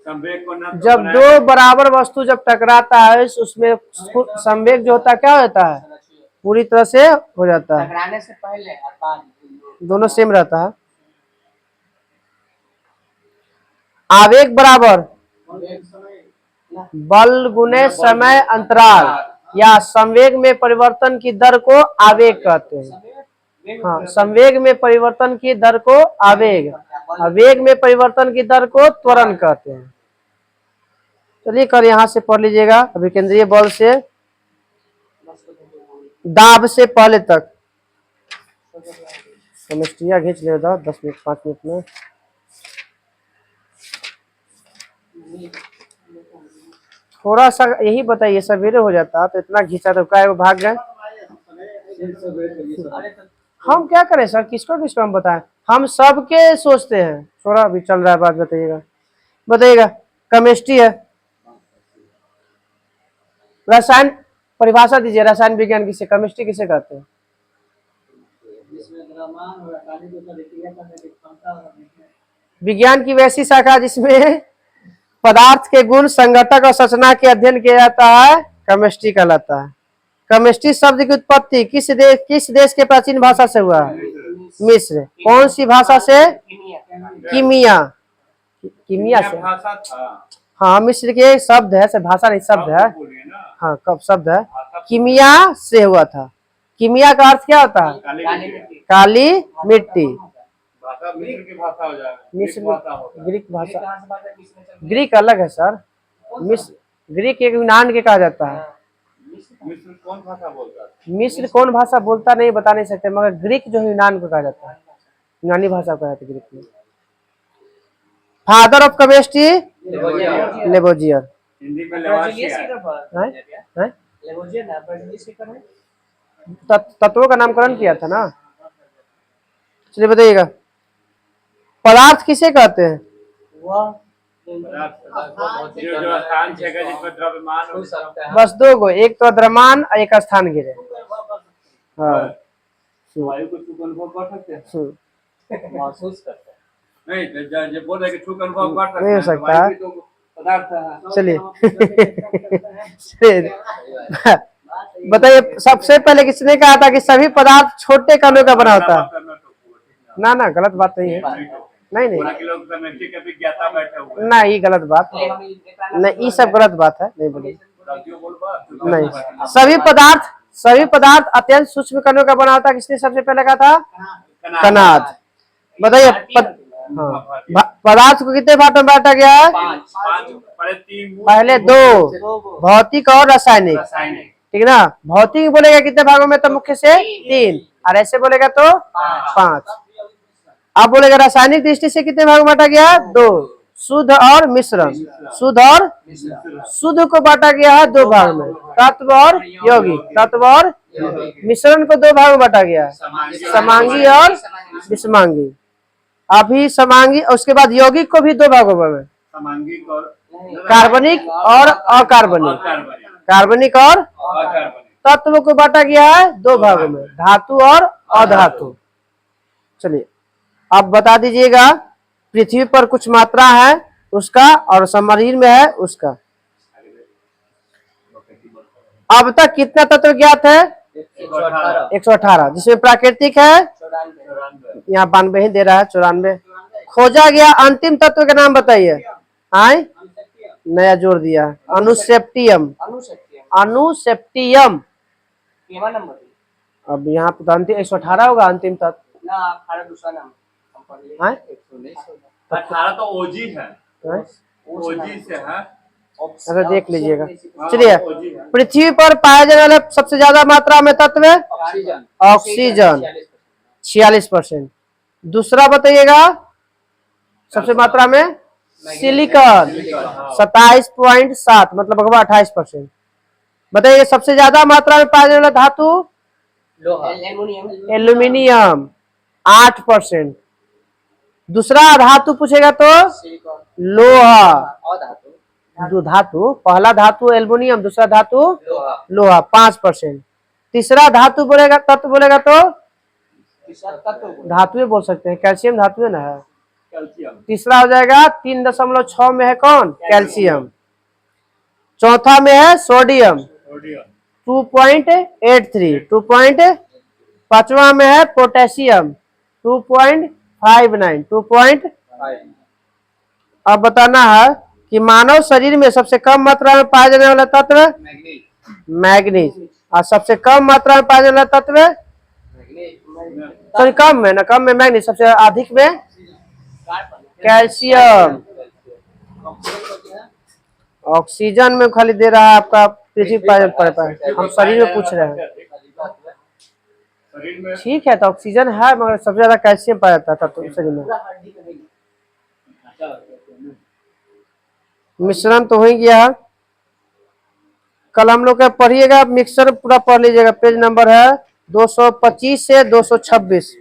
जब दो बराबर वस्तु जब टकराता है उसमें संवेग जो होता है क्या होता है? पूरी तरह से हो जाता है, टकराने से पहले और बाद दोनों सेम रहता है। आवेग बराबर बल गुने समय अंतराल या संवेग में परिवर्तन की दर को आवेग कहते हैं। हाँ, संवेग में परिवर्तन की दर को आवेग, वेग में परिवर्तन की दर को त्वरण कहते हैं। चलिए कर यहाँ से पढ़ लीजिएगा। अभिकेंद्रीय बल से दाब से पहले तक समस्या खींच लेगा 10 मिनट 5 मिनट में। थोड़ा सा यही बताइए, सवेरे हो जाता तो इतना घिंचा तो क्या वो भाग गए। हम क्या करें सर, किसको किसको हम बताएं? हम सबके सोचते हैं। थोड़ा अभी चल रहा है बात, बताइएगा। केमिस्ट्री है, रसायन परिभाषा दीजिए। रसायन विज्ञान किसे, केमिस्ट्री किसे कहते हैं? विज्ञान की वैसी शाखा जिसमें पदार्थ के गुण, संघटक और संरचना के अध्ययन किया जाता है, केमिस्ट्री कहलाता है। केमिस्ट्री शब्द की उत्पत्ति किस देश के प्राचीन भाषा से हुआ? मिस्र। कौन सी भाषा से? कीमिया। कीमिया से। हाँ, मिस्र के शब्द है, भाषा नहीं शब्द है। हाँ, कब शब्द है। कीमिया से हुआ था। कीमिया का अर्थ क्या होता है? काली मिट्टी। मिस्र ग्रीक भाषा, ग्रीक अलग है सर। मिस्र ग्रीक एक यूनान के कहा जाता है। मिस्र कौन भाषा बोलता है? मिस्र कौन भाषा बोलता नहीं बता नहीं सकते, मगर ग्रीक जो यूनान को कहा जाता है, यूनानी भाषा कहा जाता है ग्रीक में। Father of chemistry Lavoisier. Hindi में तत्वों का नामकरण किया था ना। चलिए बताइएगा, पदार्थ किसे कहते हैं? बस दो गो, एक तो द्रव्यमान और एक स्थान गिरे। हाँ, वायु को छू अनुभव कर सकते हैं, महसूस करते हैं। नहीं, जब बोल रहे कि छू अनुभव कर सकते हैं, नहीं हो सकता। वायु भी तो पदार्थ है। चलिए बताइए, सबसे पहले किसने कहा था कि सभी पदार्थ छोटे कणों का बना होता है? करना तो पूरा, ठीक ना ना, गलत बात नहीं है। ना। नहीं नहीं, पूरा किलो कमेटी के विज्ञाता बैठे हुए हैं। ना ये गलत बात नहीं, ये सब गलत बात है, नहीं बोलिए। गलतियों बोल बा, नहीं, सभी पदार्थ अत्यंत सूक्ष्म कणों का बना होता है। किसने सबसे पहले कहा था? कणाद। बताइए, पदार्थ को कितने भाग में बांटा गया है? पहले दो, भौतिक और रासायनिक, ठीक है ना। भौतिक बोलेगा कितने भागों में? तो मुख्य से 3, और ऐसे बोलेगा तो 5। अब बोलेगा रासायनिक दृष्टि से कितने भाग में बांटा गया? 2, शुद्ध और मिश्रण। शुद्ध और शुद्ध को बांटा गया है 2 भाग में, तत्व और यौगिक। तत्व और मिश्रण को 2 भाग में बांटा गया है, समांगी और विषमांगी। अभी समांगी, उसके बाद यौगिक को भी 2 भागों में, समांगिक और कार्बनिक और अकार्बनिक। कार्बनिक और तत्व को बांटा गया है 2 भागों में, धातु और अधातु। चलिए, अब बता दीजिएगा, पृथ्वी पर कुछ मात्रा है उसका और शरीर में है उसका। अब तक कितना तत्व ज्ञात है? 118, जिसमें प्राकृतिक है यहाँ 92 ही दे रहा है, 94। खोजा गया अंतिम तत्व का नाम बताइए। आए, नया जोड़ दिया, अनुसेप्टियम। अनुसेप्टियम। अब यहाँ पे अंतिम 118 होगा अंतिम तत्व। 18 तो ओजी है, ओजी से है। अरे देख लीजिएगा। चलिए, पृथ्वी पर पाया जाने वाला सबसे ज्यादा मात्रा में तत्व है ऑक्सीजन, 46%। दूसरा बताइएगा, सबसे मात्रा में सिलिकॉन, 27.7, मतलब लगभग 28%। बताइए, सबसे ज्यादा मात्रा में पाया जाने वाला धातु? एल्यूमिनियम, 8%। दूसरा धातु पूछेगा तो लोहा। धातु, पहला धातु एल्युमिनियम, दूसरा धातु लोहा, 5%। तीसरा धातु बोलेगा, तत्व बोलेगा तो धातु ही बोल सकते हैं, कैल्शियम धातु है ना है। तीसरा हो जाएगा 3.6 में है कौन? कैल्शियम। चौथा में है सोडियम, 2.83। पांचवा में है पोटेशियम, 2.59। अब बताना है कि मानव शरीर में सबसे कम मात्रा में पाया जाने वाला तत्व मैग्नीज, और सबसे कम मात्रा में पाया जाने वाला तत्व सॉरी कम में ना, कम में मैग्नीज, सबसे अधिक में कैल्शियम। ऑक्सीजन में खाली दे रहा है आपका पृथ्वी पर, हम शरीर में पूछ रहे हैं। ठीक है, तो ऑक्सीजन है मगर सबसे ज्यादा कैल्शियम पाया जाता है तत्व शरीर में। मिश्रण तो हो ही गया। कल हम लोग का पढ़िएगा, मिक्सर पूरा पढ़ लीजिएगा। पेज नंबर है 225 से 226।